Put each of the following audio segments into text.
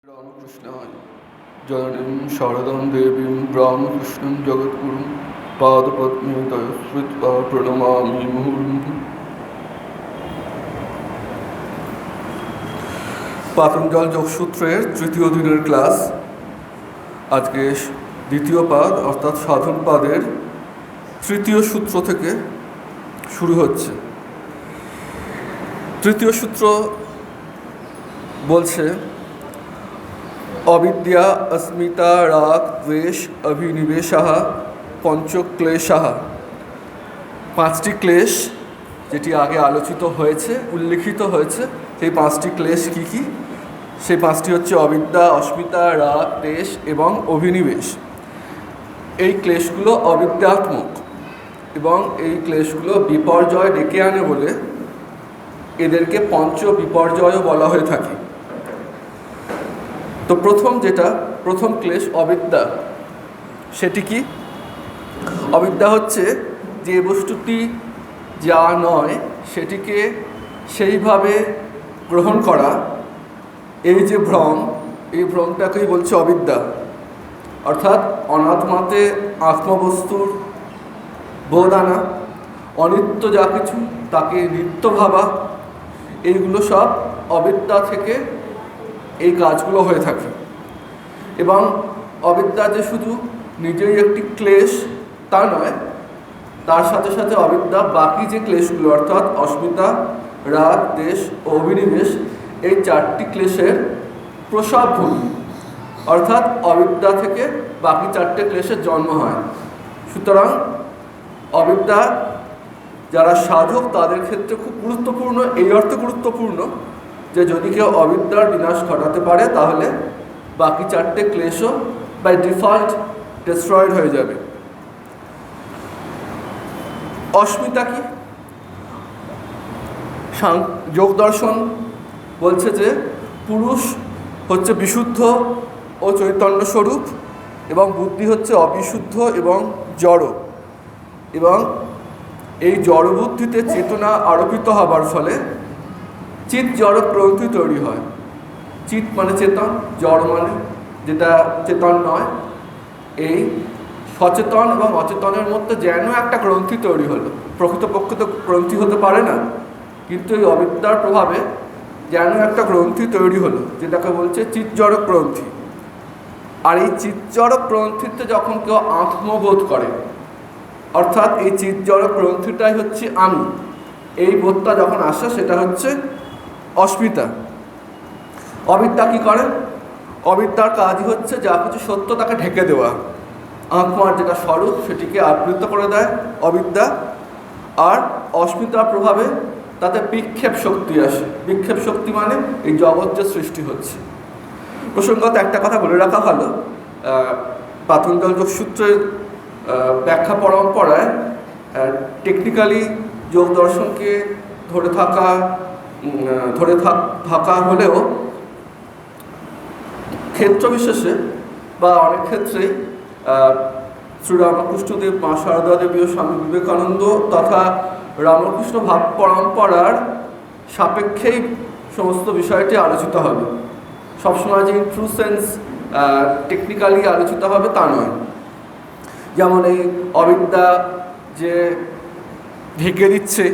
রামকৃষ্ণায় জননীং শারদাং দেবীং রামকৃষ্ণং জগদ্গুরুং পাদপদ্মে তয়স্মৃত্বা প্রণমামি মুহুর্মুহুঃ। পাতঞ্জল যোগসূত্রের তৃতীয় দিনের ক্লাস। আজকে দ্বিতীয় পাদ অর্থাৎ সাধন পাদের তৃতীয় সূত্র থেকে শুরু হচ্ছে। তৃতীয় সূত্র বলছে অবিদ্যা অস্মিতা রাগ দ্বেষ অভিনিবেশাঃ পঞ্চক্লেশাঃ। পাঁচটি ক্লেশ যেটি আগে আলোচিত হয়েছে, উল্লিখিত হয়েছে, সেই পাঁচটি ক্লেশ কি কি? সেই পাঁচটি হচ্ছে অবিদ্যা, অস্মিতা, রাগ, দ্বেষ এবং অভিনিবেশ। এই ক্লেশগুলো অবিদ্যাত্মক এবং এই ক্লেশগুলো বিপর্যয় ডেকে আনে বলে এদেরকে পঞ্চ বিপর্যয়ও বলা হয়ে থাকে। তো প্রথম ক্লেশ অবিদ্যা। সেটি কি? অবিদ্যা হচ্ছে যে বস্তুটি যা নয় সেটিকে সেইভাবে গ্রহণ করা। এই যে ভ্রম, এই ভ্রমটাকেই বলছে অবিদ্যা। অর্থাৎ অনাত্মাতে আত্মবস্তুর বোধ আনা, অনিত্য যা কিছু তাকে নিত্য ভাবা, এইগুলো সব অবিদ্যা থেকে এই কাজগুলো হয়ে থাকে। এবং অবিদ্যা যে শুধু নিজেই একটি ক্লেশ তা নয়, তার সাথে সাথে অবিদ্যা বাকি যে ক্লেশগুলো অর্থাৎ অস্মিতা, রাগ, দ্বেষ ও অভিনিবেশ, এই চারটি ক্লেশের প্রসবভূমি। অর্থাৎ অবিদ্যা থেকে বাকি চারটে ক্লেশের জন্ম হয়। সুতরাং অবিদ্যা যারা সাধক তাদের ক্ষেত্রে খুব গুরুত্বপূর্ণ, এই অর্থে গুরুত্বপূর্ণ যে যদি কেউ অবিদ্যার বিনাশ ঘটাতে পারে তাহলে বাকি চারটে ক্লেশও বাই ডিফল্ট ডিস্ট্রয়েড হয়ে যাবে। অস্মিতা কি? যোগ দর্শন বলছে যে পুরুষ হচ্ছে বিশুদ্ধ ও চৈতন্য স্বরূপ এবং বুদ্ধি হচ্ছে অবিশুদ্ধ এবং জড়। এবং এই জড় বুদ্ধিতে চেতনা আরোপিত হবার ফলে চিৎ জড় গ্রন্থি তৈরি হয়। চিৎ মানে চেতন, জড় মানে যেটা চেতন নয়। এই সচেতন এবং অচেতনের মধ্যে যেন একটা গ্রন্থি তৈরি হলো। প্রকৃতপক্ষে তো গ্রন্থি হতে পারে না, কিন্তু এই অবিদ্যার প্রভাবে যেন একটা গ্রন্থি তৈরি হলো, যেটাকে বলছে চিৎজড় গ্রন্থি। আর এই চিৎজড় গ্রন্থিতে যখন কেউ আত্মবোধ করে, অর্থাৎ এই চিৎজড় গ্রন্থিটাই হচ্ছে আমি, এই বোধটা যখন আসে সেটা হচ্ছে অস্মিতা। অবিদ্যা কি করে? অবিদ্যার কাজই হচ্ছে যা কিছু সত্য তাকে ঢেকে দেওয়া। আত্মার যেটা স্বরূপ সেটিকে আবৃত করে দেয় অবিদ্যা। আর অস্মিতার প্রভাবে তাতে বিক্ষেপ শক্তি আসে। বিক্ষেপ শক্তি মানে এই জগৎ যে সৃষ্টি হচ্ছে। প্রসঙ্গত একটা কথা বলে রাখা ভালো, পাতঞ্জল যোগসূত্রের ব্যাখ্যা পরম্পরায় টেকনিক্যালি যোগ দর্শনকে ধরে থাকা হলেও ক্ষেত্র বিশেষে বা অনেক ক্ষেত্রেই শ্রীরামকৃষ্ণদেব, মা সারদা দেবী ও স্বামী বিবেকানন্দ তথা রামকৃষ্ণ ভাব পরম্পরার সাপেক্ষেই সমস্ত বিষয়টি আলোচিত হবে। সবসময় যে ট্রু সেন্স টেকনিক্যালি আলোচিত হবে তা নয়। যেমন এই অবিদ্যা যে ঢেকে দিচ্ছে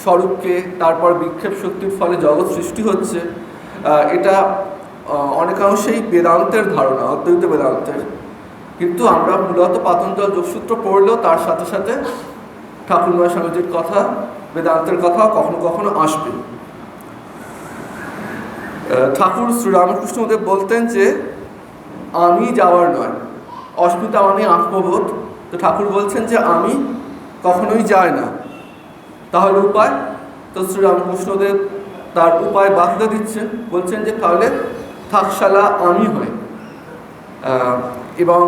স্বরূপকে, তারপর বিক্ষেপ শক্তির ফলে জগৎ সৃষ্টি হচ্ছে, এটা অনেকাংশেই বেদান্তের ধারণা, অদ্বৈত বেদান্তের। কিন্তু আমরা মূলত পাতঞ্জল যোগসূত্র পড়লেও তার সাথে সাথে ঠাকুরমা স্বামীজির কথা, বেদান্তের কথা কখনো কখনো আসবে। ঠাকুর শ্রীরামকৃষ্ণদেব বলতেন যে আমি যাওয়ার নয়, অস্মিতা মানে আত্মবোধ। তো ঠাকুর বলছেন যে আমি কখনোই যায় না। তাহলে উপায়? তো শ্রীরামকৃষ্ণদেব তার উপায় বাতলে দিচ্ছেন, বলছেন যে তাহলে থাকশালা আমি হয়। এবং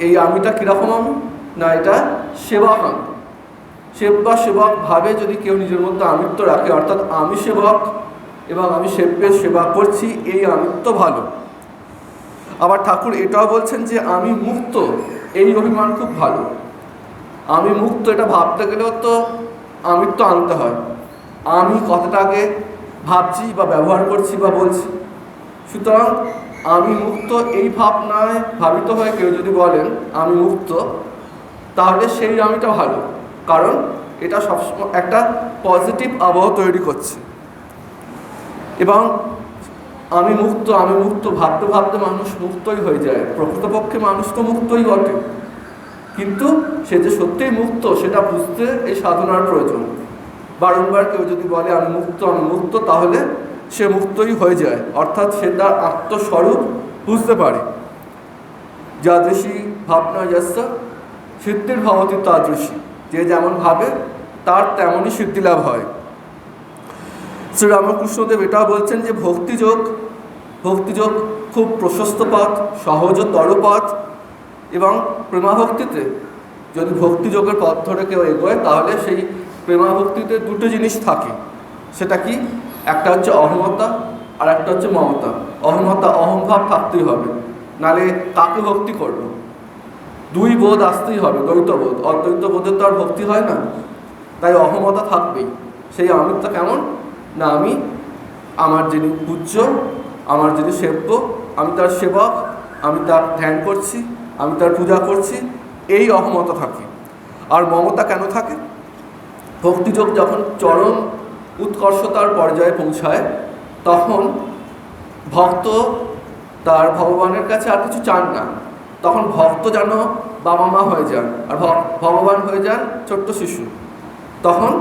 এই আমিটা কীরকম আমি? না, এটা সেবক আমি। সেবক ভাবে যদি কেউ নিজের মধ্যে আমিত্ব রাখে, অর্থাৎ আমি সেবক এবং আমি সেব্যের সেবা করছি, এই আমিত্ব ভালো। আবার ঠাকুর এটাও বলছেন যে আমি মুক্ত, এই অভিমান খুব ভালো। আমি মুক্ত এটা ভাবতে গেলেও তো আমিত্ব আনতে হয়। আমি কথাটাকে ভাবছি বা ব্যবহার করছি বা বলছি। সুতরাং আমি মুক্ত এই ভাবনায় ভাবিত হয়ে কেউ যদি বলেন আমি মুক্ত, তাহলে সেই আমিটা ভালো, কারণ এটা সবসময় একটা পজিটিভ আবহাওয়া তৈরি করছে। এবং আমি মুক্ত ভাবতে ভাবতে মানুষ মুক্তই হয়ে যায়। প্রকৃতপক্ষে মানুষ তো মুক্তই বটে, কিন্তু সে যে সত্যিই মুক্ত সেটা বুঝতে এই সাধনার প্রয়োজন। বারংবার কেউ যদি বলে আমি মুক্ত, তাহলে সে মুক্তই হয়ে যায়, অর্থাৎ সে তার আত্মস্বরূপ বুঝতে পারে। যাদৃশী ভাবনা যস্য সিদ্ধির ভবতি তাদৃশী, যে যেমন ভাবে তার তেমনই সিদ্ধিলাভ হয়। শ্রীরামকৃষ্ণদেব এটাও বলছেন যে ভক্তিযোগ খুব প্রশস্ত পথ, সহজতর পথ, এবং প্রেমাভক্তিতে যদি ভক্তিযোগের পথ ধরে কেউ এগোয়, তাহলে সেই প্রেমাভক্তিতে দুটো জিনিস থাকে। সেটা কি? একটা হচ্ছে অহমতা, আর একটা হচ্ছে মমতা। অহমতা, অহংভাব থাকতেই হবে, নালে কাকে ভক্তি করবো? দুই বোধ আসতেই হবে, দ্বৈতবোধ। অদ্বৈত বোধের তো আর ভক্তি হয় না, তাই অহমতা থাকবেই। সেই আমিত্ব কেমন না, আমি আমার যিনি পূজ্য, আমার যিনি সেব্য, আমি তার সেবক, আমি তার ধ্যান করছি, আমি তার পূজা করছি, এই অহমতা থাকে। আর মমতা কেন থাকে? ভক্তিযোগ যখন চরম উৎকর্ষতার পর্যায়ে পৌঁছায়, তখন ভক্ত তার ভগবানের কাছে আর কিছু চান না। তখন ভক্ত যেন বাবা মা হয়ে যান, আর ভগবান হয়ে যান ছোট্ট শিশু। তখন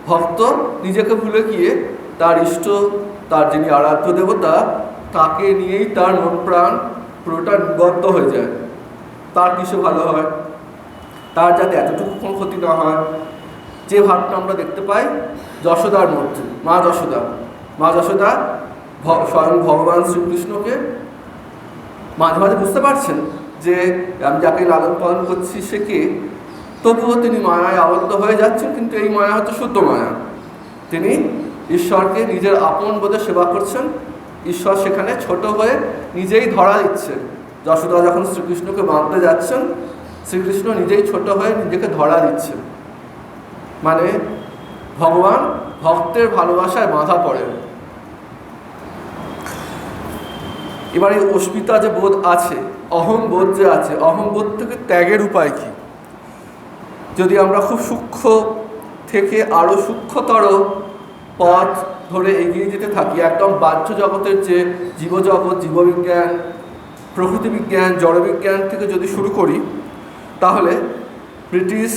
ভক্ত নিজেকে ভুলে গিয়ে তার ইষ্ট, তার যিনি আরাধ্য দেবতা, তাকে নিয়েই তার মন প্রাণ পুরোটা নিবদ্ধ হয়ে যায়। তার কিছু ভালো হয়, তার যাতে এতটুকু কোনো ক্ষতি না হয়। যে ভাবটা আমরা দেখতে পাই যশোদার মধ্যে, মা যশোদা স্বয়ং ভগবান শ্রীকৃষ্ণকে মাঝে মাঝে বুঝতে পারছেন যে আমি যাকে লালন পালন করছি সে কে, তবুও তিনি মায়ায় আবদ্ধ হয়ে যাচ্ছেন। কিন্তু এই মায়া হচ্ছে শুদ্ধ মায়া। তিনি ঈশ্বরকে নিজের আপন বোধে সেবা করছেন। ঈশ্বর সেখানে ছোট হয়ে নিজেই ধরা দিচ্ছেন। যশোদা যখন শ্রীকৃষ্ণকে বাঁধতে যাচ্ছেন, শ্রীকৃষ্ণ নিজেই ছোট হয়ে নিজেকে ধরা দিচ্ছেন। মানে ভগবান ভক্তের ভালোবাসায় বাঁধা পড়েন। এবার এই অস্মিতা যে বোধ আছে, অহং বোধ যে আছে, অহং বোধ থেকে ত্যাগের উপায় কি? যদি আমরা খুব সূক্ষ্ম থেকে আরও সূক্ষ্মতর পথ ধরে এগিয়ে যেতে থাকি, একদম বাহ্য জগতের যে জীবজগৎ, জীববিজ্ঞান, প্রকৃতি বিজ্ঞান, জড়বিজ্ঞান থেকে যদি শুরু করি, তাহলে ব্রিটিশ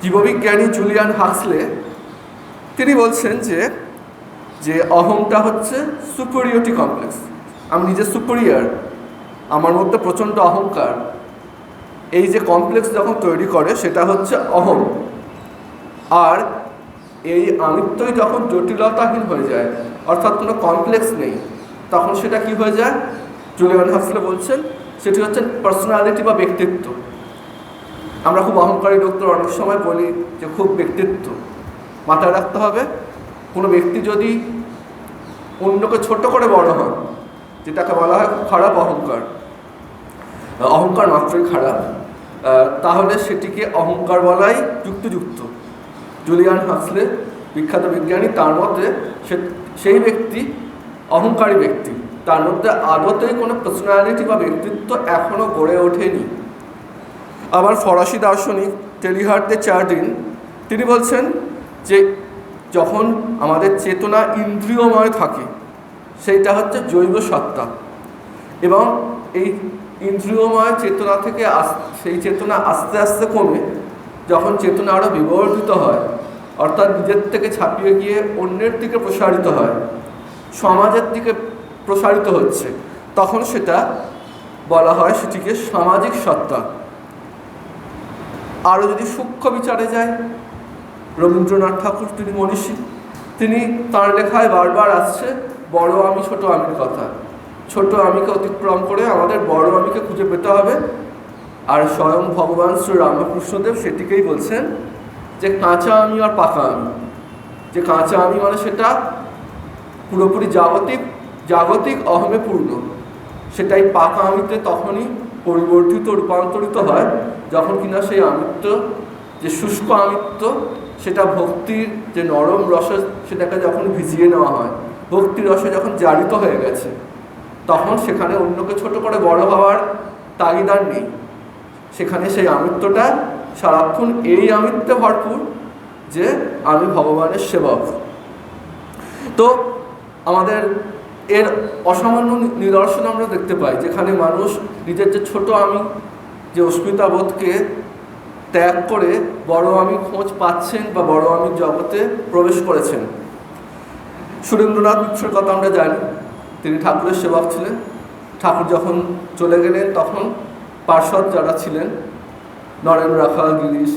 জীববিজ্ঞানী জুলিয়ান হাক্সলে তিনি বলছেন যে অহংটা হচ্ছে সুপিরিয়রিটি কমপ্লেক্স। আমি নিজে সুপিরিয়র, আমার মধ্যে প্রচণ্ড অহংকার, এই যে কমপ্লেক্স যখন তৈরি করে সেটা হচ্ছে অহং। আর এই আমিত্বই যখন জটিলতাহীন হয়ে যায়, অর্থাৎ কোনো কমপ্লেক্স নেই, তখন সেটা কি হয়ে যায়? জুলিয়ান হাক্সলে বলছেন সেটি হচ্ছে পার্সোনালিটি বা ব্যক্তিত্ব। আমরা খুব অহংকারী লোকদের অনেক সময় বলি যে খুব ব্যক্তিত্ব। মাথায় রাখতে হবে, কোনো ব্যক্তি যদি অন্যকে ছোট করে বড় হয়, যেটাকে বলা হয় খারাপ অহংকার, অহংকার মাত্রই খারাপ, তাহলে সেটিকে অহংকার বলাই যুক্তিযুক্ত। জুলিয়ান হাক্সলে বিখ্যাত বিজ্ঞানী, তার মতে সেই ব্যক্তি অহংকারী ব্যক্তি, তার মধ্যে আদতেই কোনো পার্সোনালিটি বা ব্যক্তিত্ব এখনও গড়ে ওঠেনি। আবার ফরাসি দার্শনিক টেলিহার্ড দে চার্ডিন তিনি বলছেন যে যখন আমাদের চেতনা ইন্দ্রিয়ময় থাকে, সেইটা হচ্ছে জৈব সত্তা, এবং এই ইন্দ্রিয়ময় চেতনা থেকে সেই চেতনা আস্তে আস্তে কমে যখন চেতনা আরও বিবর্ধিত হয়, অর্থাৎ নিজের থেকে ছাপিয়ে গিয়ে অন্যের দিকে প্রসারিত হয়, সমাজের দিকে প্রসারিত হচ্ছে, তখন সেটা বলা হয় সেটিকে সামাজিক সত্তা। আরও যদি সূক্ষ্ম বিচারে যায়, রবীন্দ্রনাথ ঠাকুর তিনি মনীষী, তিনি তাঁর লেখায় বারবার আসছে বড় আমি ছোট আমির কথা। ছোট আমিকে অতিক্রম করে আমাদের বড় আমিকে খুঁজে পেতে হবে। আর স্বয়ং ভগবান শ্রী রামকৃষ্ণদেব সেটিকেই বলছেন যে কাঁচা আমি আর পাকা আমি। যে কাঁচা আমি মানে সেটা পুরোপুরি জাগতিক অহমে পূর্ণ, সেটাই পাকা আমিতে তখনই পরিবর্তিত রূপান্তরিত হয় যখন কিনা সেই আমিত্ব, যে শুষ্ক আমিত্ব, সেটা ভক্তির যে নরম রসে সেটাকে যখন ভিজিয়ে নেওয়া হয়, ভক্তির রসে যখন জারিত হয়ে গেছে, তখন সেখানে অন্যকে ছোট করে বড় হওয়ার তাগিদ আর নেই। সেখানে সেই আমিত্বটা সারাক্ষণ এই আমিত্বে ভরপুর যে আমি ভগবানের সেবক। তো আমাদের এর অসামান্য নিদর্শন আমরা দেখতে পাই, যেখানে মানুষ নিজের যে ছোট আমি, যে অস্মিতাবোধকে ত্যাগ করে বড় আমি খোঁজ পাচ্ছেন বা বড় আমি জগতে প্রবেশ করেছেন। সুরেন্দ্রনাথ মিত্রের কথা আমরা জানি, তিনি ঠাকুরের সেবক ছিলেন। ঠাকুর যখন চলে গেলেন তখন পার্ষদ যারা ছিলেন, নরেন, রাখাল, গিরিশ,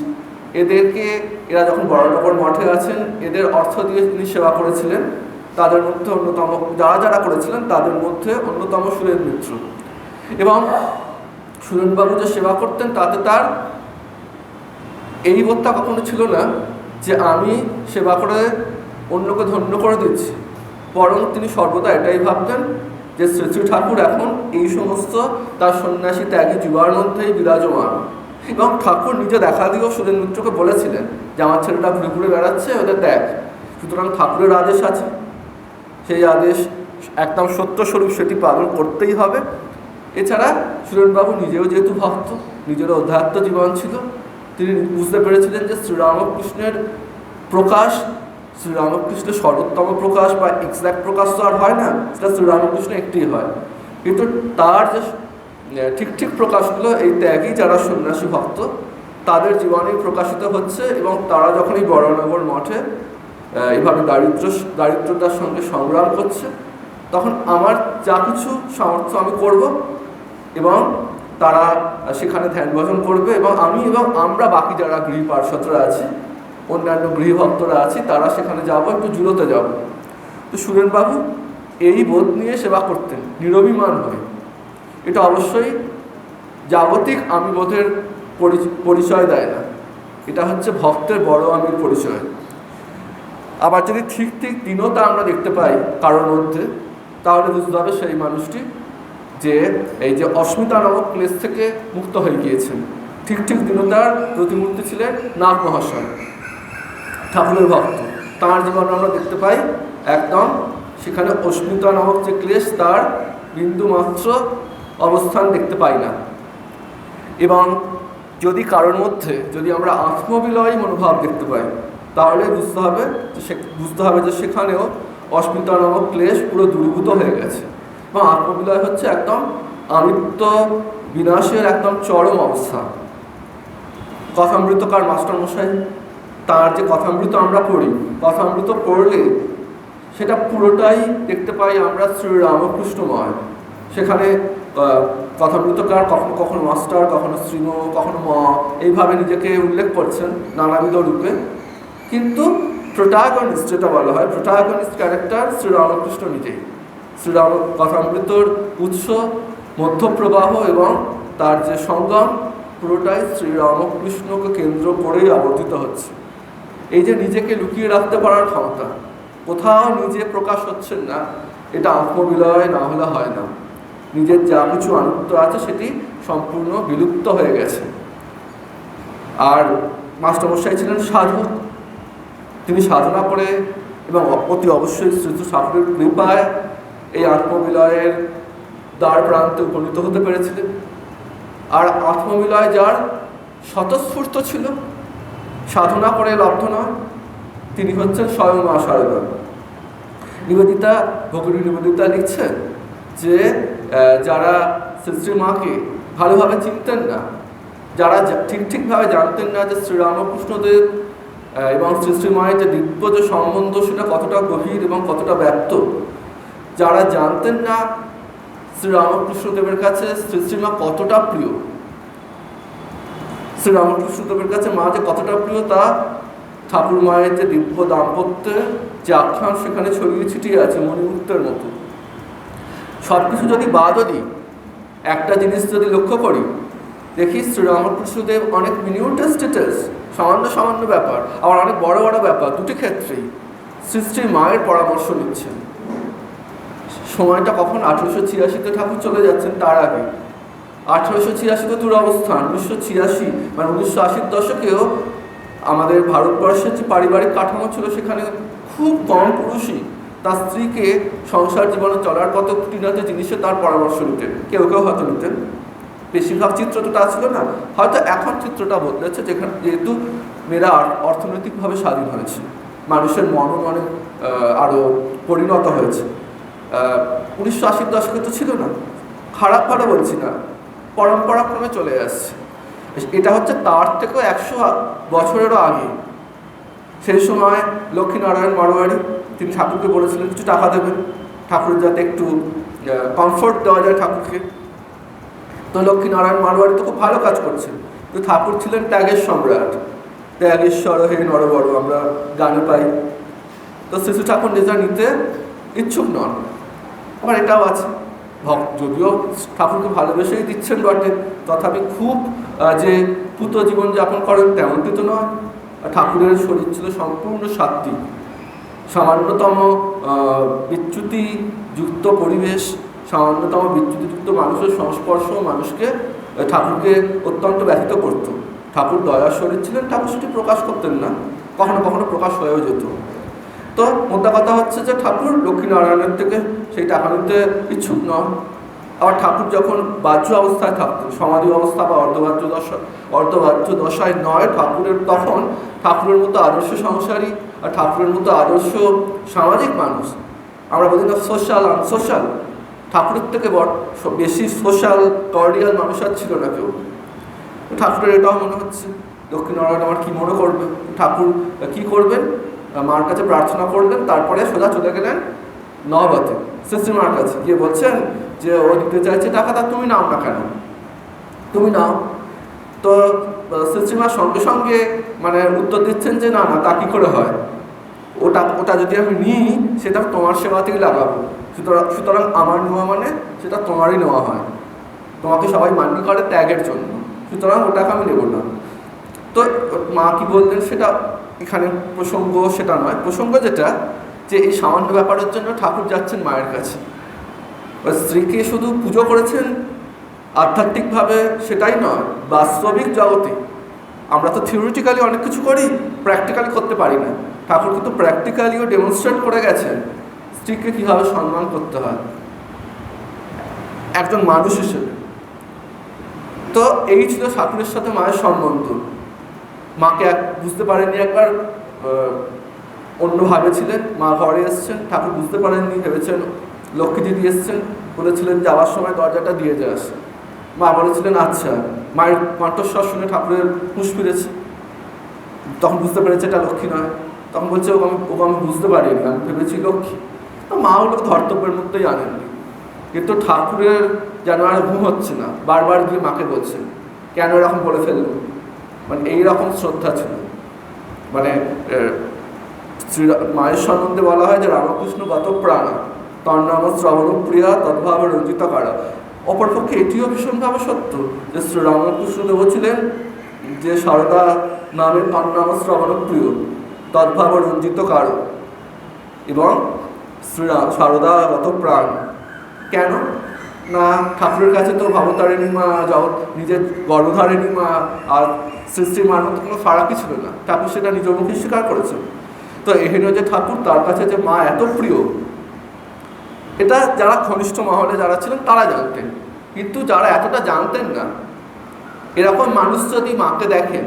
এরা যখন বড়নগর মঠে আছেন, এদের অর্থ দিয়ে তিনি সেবা করেছিলেন। তাদের মধ্যে অন্যতম, যারা করেছিলেন তাদের মধ্যে অন্যতম সুরেন মিত্র। এবং সুরেনবাবু যে সেবা করতেন তাতে তার এই বোধটা কখনো ছিল না যে আমি সেবা করে অন্যকে ধন্য করে দিচ্ছি, বরং তিনি সর্বদা এটাই ভাবতেন যে শ্রী শ্রী ঠাকুর এখন এই সমস্ত তার সন্ন্যাসী ত্যাগী যুবার মধ্যেই বিরাজমান। এবং ঠাকুর নিজে দেখা দিয়েও সুরেন মিত্রকে বলেছিলেন যে আমার ছেলেটা ঘুরে ঘুরে বেড়াচ্ছে, ওদের ত্যাগ। সুতরাং ঠাকুরের আদেশ আছে, সেই আদেশ একদম সত্যস্বরূপ, সেটি পালন করতেই হবে। এছাড়া সুরেনবাবু নিজেও যেহেতু ভক্ত, নিজেরও অধ্যাত্ম জীবন ছিল, তিনি বুঝতে পেরেছিলেন যে শ্রীরামকৃষ্ণের প্রকাশ, শ্রীরামকৃষ্ণের সর্বোত্তম প্রকাশ বা এক্সাক্ট প্রকাশ তো আর হয় না, সেটা শ্রীরামকৃষ্ণ একটি হয়। কিন্তু তার যে ঠিক প্রকাশগুলো এই ত্যাগী যারা সন্ন্যাসী ভক্ত তাদের জীবনেই প্রকাশিত হচ্ছে। এবং তারা যখন এই বড়নগর মঠে এইভাবে দারিদ্রতার সঙ্গে সংগ্রাম করছে, তখন আমার যা কিছু সামর্থ্য আমি করব, এবং তারা সেখানে ধ্যান ভজন করবে, এবং আমরা বাকি যারা গৃহী পার্ষদরা আছি, অন্যান্য গৃহভক্তরা আছি, তারা সেখানে যাব, একটু জুড়োতে যাব। তো সুরেনবাবু এই বোধ নিয়ে সেবা করতেন নিরভিমান হয়ে। এটা অবশ্যই জাগতিক আমি বোধের পরিচয় দেয় না, এটা হচ্ছে ভক্তের বড় আমির পরিচয়। আবার যদি ঠিক দীনতা আমরা দেখতে পাই কারোর মধ্যে, তাহলে বুঝতে হবে সেই মানুষটি যে এই যে অস্মিতা নামক ক্লেশ থেকে মুক্ত হয়ে গিয়েছেন। ঠিক দীনতার প্রতিমূর্তি ছিলেন নাগ মহাশয়, ঠাকুরের ভক্ত। তাঁর জীবনে আমরা দেখতে পাই একদম সেখানে অস্মিতা নামক যে ক্লেশ, তার বিন্দু মাত্র অবস্থান দেখতে পাই না। এবং যদি কারোর মধ্যে যদি আমরা আত্মবিলয় মনোভাব দেখতে পাই, তাহলে বুঝতে হবে যে সেখানেও অস্মিতা নামক ক্লেশ পুরো দূরীভূত হয়ে গেছে। এবং আত্মবিলয় হচ্ছে একদম আমিত্ব বিনাশের একদম চরম অবস্থা। কথামৃতকার মাস্টারমশাই, তার যে কথামৃত আমরা পড়ি, কথামৃত পড়লে সেটা পুরোটাই দেখতে পাই আমরা শ্রীরামকৃষ্ণময়। সেখানে কথামৃতকার কখনো কখনো মাস্টার, কখনো শ্রীম, কখনো মা, এইভাবে নিজেকে উল্লেখ করছেন নানাবিধ রূপে। কিন্তু প্রোটাগনিস্ট যেটা বলা হয়, প্রোটাগনিস্ট ক্যারেক্টার শ্রীরামকৃষ্ণ নিজেই। কথামৃতর উৎস, মধ্যপ্রবাহ এবং তার যে সঙ্গম, পুরোটাই শ্রীরামকৃষ্ণকে কেন্দ্র করেই আবর্তিত হচ্ছে। এই যে নিজেকে লুকিয়ে রাখতে পারার ক্ষমতা, কোথাও নিজে প্রকাশ হচ্ছেন না, এটা আত্মবিলয় না হলে হয় না। নিজের যা কিছু আনন্দ আছে সেটি সম্পূর্ণ বিলুপ্ত হয়ে গেছে। আর মাস্টারমশাই ছিলেন সাধক, তিনি সাধনা করে এবং অতি অবশ্যই শ্রী ঠাকুরের কৃপায় এই আত্মবিলয়ের দ্বার প্রান্তে উপনীত হতে পেরেছিলেন। আর আত্মবিলয় যার স্বতঃস্ফূর্ত ছিল, সাধনা করে লব্ধ নয়, তিনি হচ্ছেন স্বয়ং মা শারদা। নিবেদিতা, ভগিনী নিবেদিতা লিখছেন যে যারা শ্রী মাকে ভালোভাবে চিনতেন না, যারা ঠিকভাবে জানতেন না যে শ্রীরামকৃষ্ণদেব এবং শ্রী মায়ের যে দিব্য যে সম্বন্ধ সেটা কতটা গভীর এবং কতটা ব্যপ্ত, যারা জানতেন না শ্রীরামকৃষ্ণদেবের কাছে শ্রীমা কতটা প্রিয়, শ্রীরামকৃষ্ণদেবের কাছে মা যে কতটা প্রিয়, তা ঠাকুর মায়ের যে দিব্য দাম্পত্যের যে আখ্যান সেখানে ছড়িয়ে ছিটিয়ে আছে মণিমুক্তের মতো। সব কিছু যদি বাদও দিই, একটা জিনিস যদি লক্ষ্য করি, দেখি শ্রীরামকৃষ্ণদেব অনেক মিনিউটাস ডিটেলস, সামান্য ব্যাপার, আবার অনেক বড় ব্যাপার, দুটি ক্ষেত্রেই শ্রী মায়ের পরামর্শ নিচ্ছেন। সময়টা কখন 1886-তে ঠাকুর চলে যাচ্ছেন, তার আগে 1886-তে দুরবস্থান, 1986 মানে 1980-র দশকেও আমাদের ভারতবর্ষের যে পারিবারিক কাঠামো ছিল সেখানে খুব কম পুরুষই তার স্ত্রীকে সংসার জীবনে চলার কত খুঁটিনাটি জিনিসে তার পরামর্শ নিতেন। কেউ কেউ হয়তো নিতেন, বেশিরভাগ চিত্রটা ছিল না। হয়তো এখন চিত্রটা বদলেছে, যেহেতু মেয়েরা অর্থনৈতিকভাবে স্বাধীন হয়েছে, মানুষের মনন অনেক আরও পরিণত হয়েছে। 1980-র দশকে তো ছিল না, খারাপভাবে বলছি না, পরম্পরাক্রমে চলে আসছে। এটা হচ্ছে তার থেকেও 100 বছরেরও আগে। সেই সময় লক্ষ্মীনারায়ণ মারোয়ারি তিনি ঠাকুরকে বলেছিলেন কিছু টাকা দেবেন, ঠাকুরের যাতে একটু কমফোর্ট দেওয়া যায় ঠাকুরকে। তো লক্ষ্মীনারায়ণ মারোয়ারি তো খুব ভালো কাজ করছেন, কিন্তু ঠাকুর ছিলেন ত্যাগের সম্রাট। ত্যাগেশ্বর হে নরবর আমরা গানে পাই। তো শিশু ঠাকুর নিজা নিতে ইচ্ছুক নন। আবার এটাও আছে, যদিও ঠাকুরকে ভালোবেসেই দিচ্ছেন বটে, তথাপি খুব যে পুত জীবনযাপন করেন তেমনটি তো নয়। ঠাকুরের শরীর ছিল সম্পূর্ণ সাত্ত্বিক, সামান্যতম বিচ্যুতিযুক্ত পরিবেশ, সামান্যতম বিচ্যুতিযুক্ত মানুষের সংস্পর্শ মানুষকে ঠাকুরকে অত্যন্ত ব্যথিত করত। ঠাকুর দয়ার শরীর ছিলেন, ঠাকুর সেটি প্রকাশ করতেন না, কখনো কখনো প্রকাশ হয়েও যেত। তো মোদ্দা কথা হচ্ছে যে ঠাকুর লক্ষ্মীনারায়ণের থেকে সেই টাকা নিতে ইচ্ছুক নন। আবার ঠাকুর যখন বাহ্য অবস্থায় থাকতেন, সমাধি অবস্থা বা অর্ধবাহ্য দশায় নয়, তখন ঠাকুরের মতো আদর্শ সংসারী আর ঠাকুরের মতো আদর্শ সামাজিক মানুষ, আমরা বলি না সোশ্যাল আনসোশ্যাল, ঠাকুরের থেকে বেশি সোশ্যাল কর্ডিয়াল মানুষ আর ছিল না কেউ। ঠাকুরের এটাও মনে হচ্ছে লক্ষ্মীনারায়ণ আমার কী মনে করবে। ঠাকুর কী করবেন, মার কাছে প্রার্থনা করলেন, তারপরে সোজা চলে গেলেন নহবতে শ্রীশ্রীমার কাছে, গিয়ে বলছেন যে ও দিতে চাইছে টাকাটা, তুমি নাও না কেন, তুমি নাও। তো শ্রীশ্রীমার সঙ্গে সঙ্গে মানে উত্তর দিচ্ছেন যে না না, তা কী করে হয়, ওটা যদি আমি নিই সেটা তোমার সেবাতেই লাগাবো, সুতরাং আমার নেওয়া মানে সেটা তোমারই নেওয়া হয়, তোমাকে সবাই মান্য করে ত্যাগের জন্য, সুতরাং ওটাকে আমি নেব না। তো মা কি বললেন সেটা এখানে প্রসঙ্গ সেটা নয়। প্রসঙ্গ যেটা, যে এই সামান্য ব্যাপারের জন্য ঠাকুর যাচ্ছেন মায়ের কাছে। স্ত্রীকে শুধু পুজো করেছেন আধ্যাত্মিকভাবে সেটাই নয়, বাস্তবিক জগতে আমরা তো থিওরিটিক্যালি অনেক কিছু করি, প্র্যাকটিক্যালি করতে পারি না। ঠাকুর কিন্তু প্র্যাকটিক্যালিও ডেমনস্ট্রেট করে গেছেন স্ত্রীকে কীভাবে সম্মান করতে হয় একজন মানুষ হিসেবে। তো এই ছিল ঠাকুরের সাথে মায়ের সম্বন্ধ। মাকে বুঝতে পারেননি, একবার অন্যভাবে ছিলেন, মা ঘরে এসছেন, ঠাকুর বুঝতে পারেননি, ভেবেছেন লক্ষ্মী দিদি এসছেন, বলেছিলেন যাওয়ার সময় দরজাটা দিয়ে যাস। মা বলেছিলেন আচ্ছা। মায়ের কণ্ঠস্বর শুনে ঠাকুরের হুঁশ ফিরেছে, তখন বুঝতে পেরেছে এটা লক্ষ্মী নয়। তখন বলছে ওকে আমি বুঝতে পারিনি, আমি ভেবেছি লক্ষ্মী। তো মা ওগুলো ধর্তব্যের মধ্যেই আনেননি। কিন্তু ঠাকুরের যেন আর ঘুম হচ্ছে না, বারবার গিয়ে মাকে বলছেন কেন এরকম বলে ফেললো, মানে এইরকম শ্রদ্ধা ছিল। মানে মায়ের সম্বন্ধে বলা হয় যে রামকৃষ্ণ গত প্রাণা তন্নাম শ্রবণ প্রিয়া তদ্ভাবে রঞ্জিত কারা। অপরপক্ষে এটিও ভীষণভাবে সত্য যে শ্রী রামকৃষ্ণদেব ছিলেন যে সারদা নামের তন্নাম শ্রবণ প্রিয় তদ্ভাবে রঞ্জিত কারো, এবং শ্রী সারদা গত প্রাণ। কেন না, ঠাকুরের কাছে তো ভবতারিণী মা, নিজের গর্ভধারিণী মা আর শ্রী মার মধ্যে কোনো ফারাকই ছিল না। ঠাকুর সেটা নিজ মুখে স্বীকার করেছে। তো এখানে যে ঠাকুর তার কাছে যে মা এত প্রিয়, এটা যারা ঘনিষ্ঠ মহলে যারা ছিলেন তারা জানতেন। কিন্তু যারা এতটা জানতেন না, এরকম মানুষ যদি মাকে দেখেন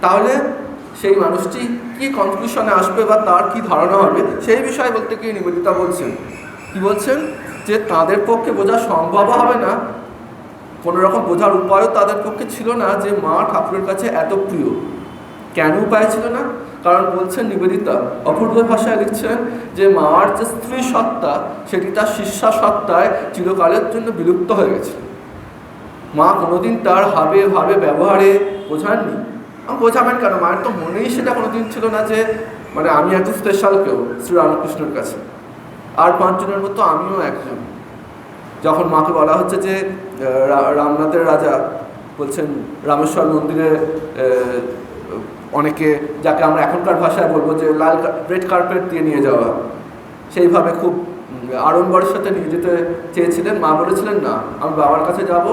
তাহলে সেই মানুষটি কি কনক্লুশনে আসবে বা তার কি ধারণা হবে সেই বিষয়ে বলতে গিয়ে নিবেদিতা বলছেন, কি বলছেন যে তাদের পক্ষে বোঝা সম্ভব হবে না, কোনো রকম বোঝার উপায়ও তাদের পক্ষে ছিল না যে মা ঠাকুরের কাছে এত প্রিয়। কেন উপায় ছিল না? কারণ বলছেন নিবেদিতা, অপূর্ব ভাষায় লিখছেন যে মার যে স্ত্রী সত্তা সেটি তার শিষ্যা সত্তায় চিরকালের জন্য বিলুপ্ত হয়ে গেছে। মা কোনোদিন তার হাবে ভাবে ব্যবহারে বোঝাননি। বোঝাবেন কেন? মায়ের তো মনেই সেটা কোনোদিন ছিল না যে মানে আমি এত স্পেশাল কেউ শ্রীরামকৃষ্ণের কাছে, আর 5 জনের মতো আমিও একজন। যখন মাকে বলা হচ্ছে যে রামনাথের রাজা বলছেন রামেশ্বর মন্দিরে অনেকে, যাকে আমরা এখনকার ভাষায় বলবো যে লাল রেড কার্পেট দিয়ে নিয়ে যাওয়া, সেইভাবে খুব আড়ম্বরের সাথে নিয়ে যেতে চেয়েছিলেন। মা বলেছিলেন না, আমি বাবার কাছে যাব,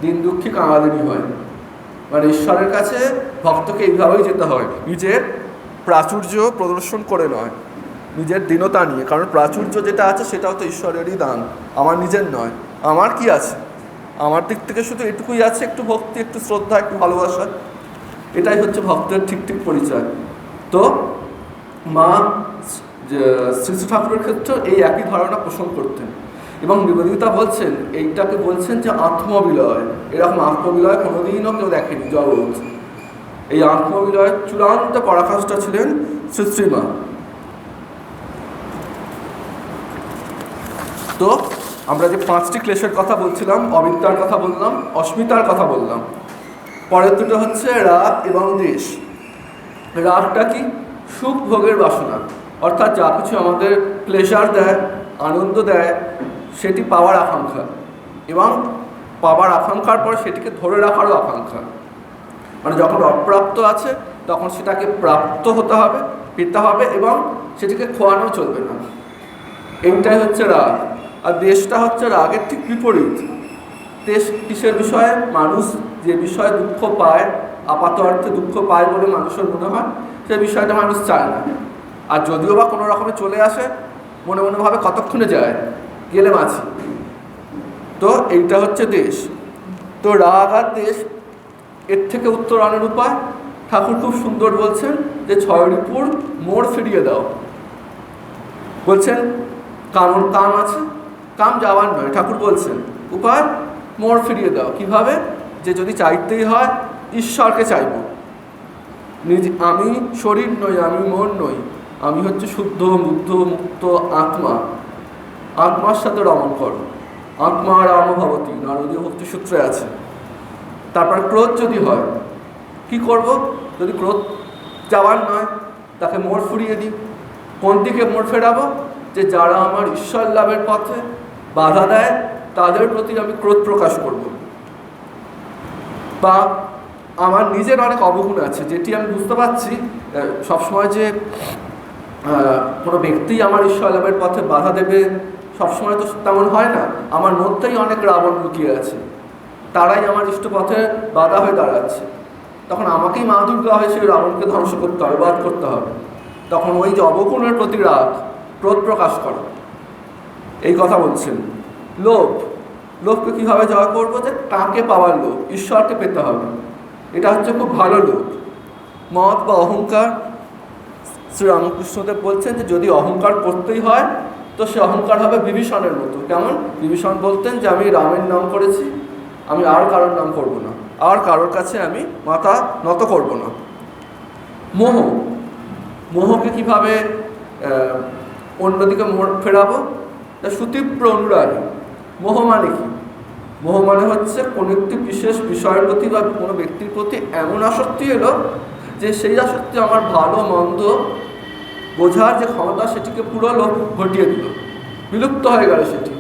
দিন দুঃখী কাঙালিনী হয়। মানে ঈশ্বরের কাছে ভক্তকে এইভাবেই যেতে হয়, নিজের প্রাচুর্য প্রদর্শন করে নয়। নিজের দীনতা নিয়ে, কারণ প্রাচুর্য যেটা আছে সেটাও তো ঈশ্বরেরই দান, আমার নিজের নয়। আমার কি আছে? আমার দিক থেকে শুধু এটুকুই আছে, একটু ভক্তি, একটু শ্রদ্ধা, একটু ভালোবাসা। এটাই হচ্ছে ভক্তের ঠিক ঠিক পরিচয়। তো মা শ্রী শ্রী ঠাকুরের ক্ষেত্রে এই একই ধারণা পোষণ করতেন। এবং নিবেদিতা বলছেন, এইটাকে বলছেন যে আত্মবিলয়। এরকম আত্মবিলয় কোনোদিনও কেউ দেখেনি জগৎ। এই আত্মবিলয়ের চূড়ান্ত পরাকাষ্ঠা ছিলেন শ্রী শ্রীমা। তো আমরা যে 5টি ক্লেশের কথা বলছিলাম, অবিদ্যার কথা বললাম, অস্মিতার কথা বললাম। পরের দুটো হচ্ছে রাগ এবং দ্বেষ। রাগটা কি? সুখ ভোগের বাসনা, অর্থাৎ যা কিছু আমাদের প্লেজার দেয়, আনন্দ দেয়, সেটি পাওয়ার আকাঙ্ক্ষা, এবং পাওয়ার আকাঙ্ক্ষার পর সেটিকে ধরে রাখারও আকাঙ্ক্ষা। মানে যখন অপ্রাপ্ত আছে তখন সেটাকে প্রাপ্ত হতে হবে, পেতে হবে, এবং সেটিকে খোয়ানো চলবে না। এইটাই হচ্ছে রাগ। আর দেশটা হচ্ছে রাগের ঠিক বিপরীত। দেশ কিসের বিষয়ে? মানুষ যে বিষয়ে দুঃখ পায়, আপাত অর্থে দুঃখ পায় বলে মানুষের মনে হয়, সে বিষয়টা মানুষ চায় না। আর যদিও বা কোনো রকমে চলে আসে, মনে মনে ভাবে কতক্ষণে যায়, গেলে মাছি। তো এইটা হচ্ছে দেশ। তো রাগ আর দেশ, এর থেকে উত্তরণের উপায় ঠাকুর খুব সুন্দর বলছেন যে 6 রিপুর মোড় ফিরিয়ে দাও। বলছেন কাম আছে, কাম যাওয়ার নয়, ঠাকুর বলছেন উপায় মোড় ফিরিয়ে দাও। কিভাবে? যে যদি চাইতেই হয় ঈশ্বরকে চাইব। আমি শরীর নই, আমি মন নই, আমি হচ্ছে শুদ্ধ বুদ্ধ মুক্ত আত্মা। আত্মার সাথে রমণ করো। আত্মা রাম ভবতী, নারদীয় ভক্তি সূত্রে আছে। তারপর ক্রোধ যদি হয়, কি করব? যদি ক্রোধ যাওয়ার নয়, তাকে মোড় ফিরিয়ে দিই। কোন দিকে মোড় ফেরাবো? যে যারা আমার ঈশ্বর লাভের পথে বাধা দেয় তাদের প্রতি আমি ক্রোধ প্রকাশ করব। বা আমার নিজের অনেক অবগুণ আছে, যেটি আমি বুঝতে পারছি সবসময় যে কোনো ব্যক্তি আমার ঈশ্বর লাভের পথে বাধা দেবে সবসময় তো তেমন হয় না। আমার মধ্যেই অনেক রাবণ লুকিয়ে আছে, তারাই আমার ইষ্টপথে বাধা হয়ে দাঁড়াচ্ছে। তখন আমাকেই মা দুর্গা হয়ে সেই রাবণকে ধ্বংস করতে হবে, বধ করতে হবে। তখন ওই যে অবগুণের প্রতি রাগ, ক্রোধ প্রকাশ করো, এই কথা বলছেন। লোভ, লোভকে কীভাবে জয় করবো? যে তাকে পাওয়ার লোভ, ঈশ্বরকে পেতে হবে, এটা হচ্ছে খুব ভালো লোভ। মদ বা অহংকার, শ্রীরামকৃষ্ণদেব বলছেন যে যদি অহংকার করতেই হয় তো সে অহংকার হবে বিভীষণের মতো। কেমন? বিভীষণ বলতেন যে আমি রামের নাম করেছি, আমি আর কারোর নাম করব না, আর কারোর কাছে আমি মাথা নত করব না। মোহ, মোহকে কীভাবে অন্যদিকে মোড় ফেরাবো? সুতীব্র অনুরাগ। মোহ মানে কি? মোহ মানে হচ্ছে কোনো একটি বিশেষ বিষয়ের প্রতি বা কোনো ব্যক্তির প্রতি এমন আসক্তি এলো যে সেই আসক্তি আমার ভালো মন্দ বোঝার যে ক্ষমতা সেটিকে পুরো লোক ঘটিয়ে দিল, বিলুপ্ত হয়ে গেল, সেটি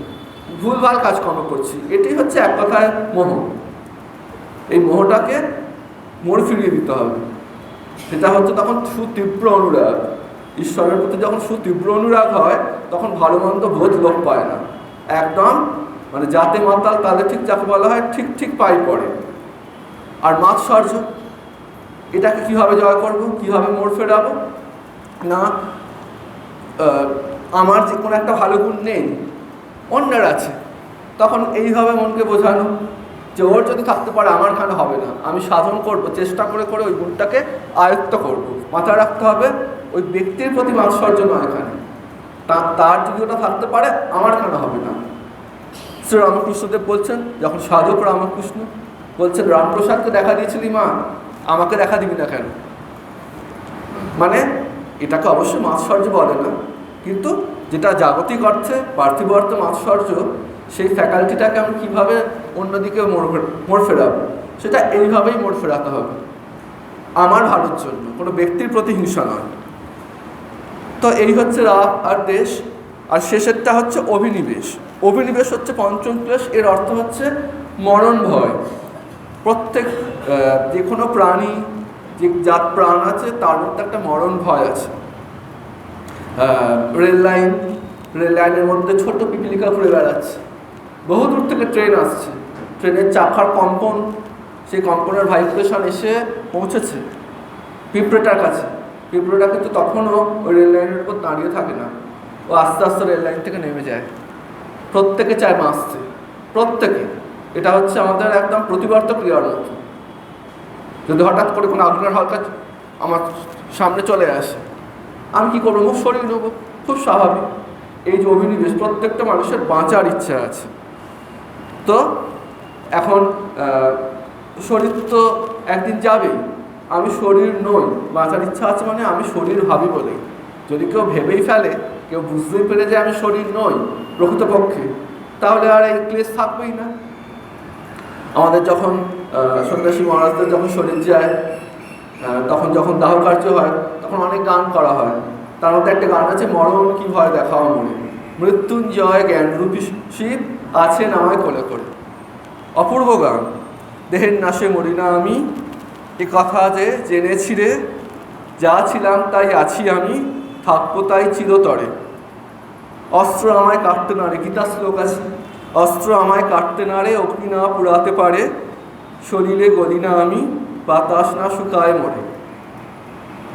ভুলভাল কাজকর্ম করছি। এটি হচ্ছে এক কথায় মোহ। এই মোহটাকে মোড় ফিরিয়ে দিতে হবে। সেটা হচ্ছে তখন সুতীব্র অনুরাগ। ঈশ্বরের প্রতি যখন সুতীব্র অনুরাগ হয় তখন ভালো মন্দ বোধ লোক পায় না, একদম মানে যাতে মাতাল তাদের ঠিক যাকে বলা হয় ঠিক ঠিক পাই পড়ে। আর মাৎসর্য, এটাকে কীভাবে জয় করব, কীভাবে মোড় ফেরাবো? না আমার যে কোনো একটা ভালো গুণ নেই, অন্যের আছে, তখন এইভাবে মনকে বোঝানো যে ওর যদি থাকতে পারে আমার কেন হবে না, আমি সাধন করব, চেষ্টা করে করে ওই গুণটাকে আয়ত্ত করব। মাথায় রাখতে হবে ওই ব্যক্তির প্রতি মাৎসর্য নয় এখানে, তার যদি ওটা থাকতে পারে আমার কেন হবে না। শ্রী রামকৃষ্ণদেব বলছেন, যখন সাধক রামকৃষ্ণ বলছেন রামপ্রসাদকে দেখা দিয়েছিলি মা, আমাকে দেখা দিবি না কেন? মানে এটাকে অবশ্যই মাৎসর্য বলে না, কিন্তু যেটা জাগতিক অর্থে পার্থিব অর্থে মাৎসর্য, সেই ফ্যাকাল্টিটাকে আমি কীভাবে অন্যদিকে মোড় ফেরাবো, সেটা এইভাবেই মোড় ফেরাতে হবে, আমার ভালোর জন্য, কোনো ব্যক্তির প্রতি হিংসা নয়। তো এই হচ্ছে রাগ আর দেশ। আর শেষেরটা হচ্ছে অভিনিবেশ। অভিনিবেশ হচ্ছে পঞ্চম ক্লেশ। এর অর্থ হচ্ছে মরণ ভয়। প্রত্যেক যে কোনো প্রাণী, যে যার প্রাণ আছে তার মধ্যে একটা মরণ ভয় আছে। রেল লাইনের মধ্যে ছোট পিপিলিকা ঘুরে বেড়াচ্ছে, বহু দূর থেকে ট্রেন আসছে, ট্রেনের চাকার কম্পন, সেই কম্পনের ভাইব্রেশন এসে পৌঁছেছে পিঁপড়েটার কাছে, পিঁপড়েটা কিন্তু তখনও ওই রেল লাইনের উপর দাঁড়িয়ে থাকে না, ও আস্তে আস্তে রেল লাইন থেকে নেমে যায়। প্রত্যেকে চায় বাঁচতে, প্রত্যেকে। এটা হচ্ছে আমাদের একদম প্রতিবর্ত ক্রিয়ার মতো। যদি হঠাৎ করে কোনো আগুনের হালকা আমার সামনে চলে আসে, আমি কী করবো? মুখ সরিয়ে নেবো, খুব স্বাভাবিক। এই যে অভিনিবেশ, প্রত্যেকটা মানুষের বাঁচার ইচ্ছা আছে। তো এখন শরীর তো একদিন যাবেই, আমি শরীর নই, বাঁচার ইচ্ছা আছে মানে আমি শরীর ভাবি বলেই। যদি কেউ ভেবেই ফেলে, কেউ বুঝতেই পেরে যে আমি শরীর নই প্রকৃতপক্ষে, তাহলে আর এই ক্লেশ থাকবেই না। আমাদের যখন সন্ন্যাসী মহারাজদের যখন শরীর যায়, তখন যখন দাহ কার্য হয়, তখন অনেক গান করা হয়। তার মধ্যে একটা গান আছে, মরণ কি ভয় দেখাও মনে, মৃত্যুঞ্জয় জ্ঞানরূপী শিব আছেন আমায় কোলে করে। অপূর্ব গান। দেহের নাশে মরি না আমি, এ কথা যে জেনেছি রে, যা ছিলাম তাই আছি আমি, থাকবো তাই চিরতরে। অস্ত্র আমায় কাটতে না রে, গীতা শ্লোক আছে, অস্ত্র আমায় কাটতে না রে, অগ্নি না পুড়াতে পারে, শরীরে গলি না আমি, বাতাস না শুকায় মরে।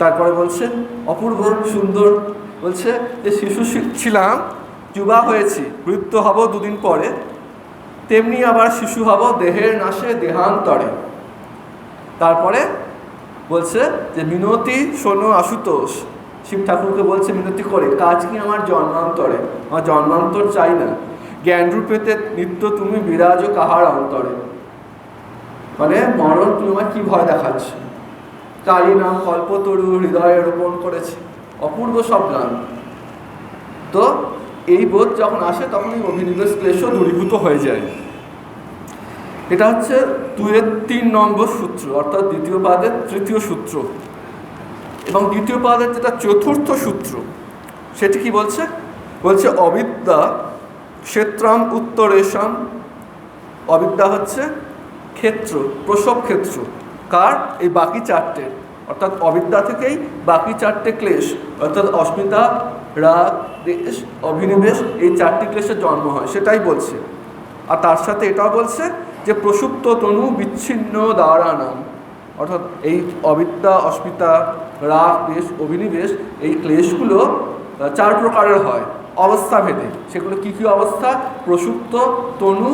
তারপরে বলছে অপূর্ব সুন্দর, বলছে যে শিশু ছিলাম, যুবা হয়েছি, বৃদ্ধ হব দুদিন পরে, তেমনি আবার শিশু হব দেহের নাশে দেহান্তরে। তারপরে বলছে যে মিনতি শোনো আশুতোষ, শিব ঠাকুরকে বলছে মিনতি করে, কাজ কি আমার জন্মান্তরে, আমার জন্মান্তর চাই না, জ্ঞানরূপেতে নিত্য তুমি বিরাজ কাহার অন্তরে। মানে মরণ তুমি আমার কী ভয় দেখাচ্ছ, কালী নাম কল্পতরু হৃদয়ে রোপণ করেছে। অপূর্ব সব গান। তো এই বোধ যখন আসে, তখন এই অভিনিবেশ ক্লেশও দূরীভূত হয়ে যায়। এটা হচ্ছে 2-3 নম্বর সূত্র, অর্থাৎ দ্বিতীয় পাদের তৃতীয় সূত্র। এবং দ্বিতীয় পাদের যেটা চতুর্থ সূত্র, সেটি কি বলছে? বলছে অবিদ্যা ক্ষেত্রাম উত্তরেশাম। অবিদ্যা হচ্ছে ক্ষেত্র, প্রসব ক্ষেত্র। কার? এই বাকি চারটে। অর্থাৎ অবিদ্যা থেকেই বাকি চারটে ক্লেশ, অর্থাৎ অস্মিতা, রাগ, দেশ, অভিনিবেশ, এই চারটি ক্লেশের জন্ম হয়, সেটাই বলছে। আর তার সাথে এটাও বলছে যে প্রসুপ্ত তনু বিচ্ছিন্ন দ্বারা নাম, অর্থাৎ এই অবিদ্যা, অস্মিতা, রাগ, দেশ, অভিনিবেশ, এই ক্লেশগুলো 4 প্রকারের হয় অবস্থা ভেদে। সেগুলো কী কী অবস্থা? প্রসুপ্ত, তনু,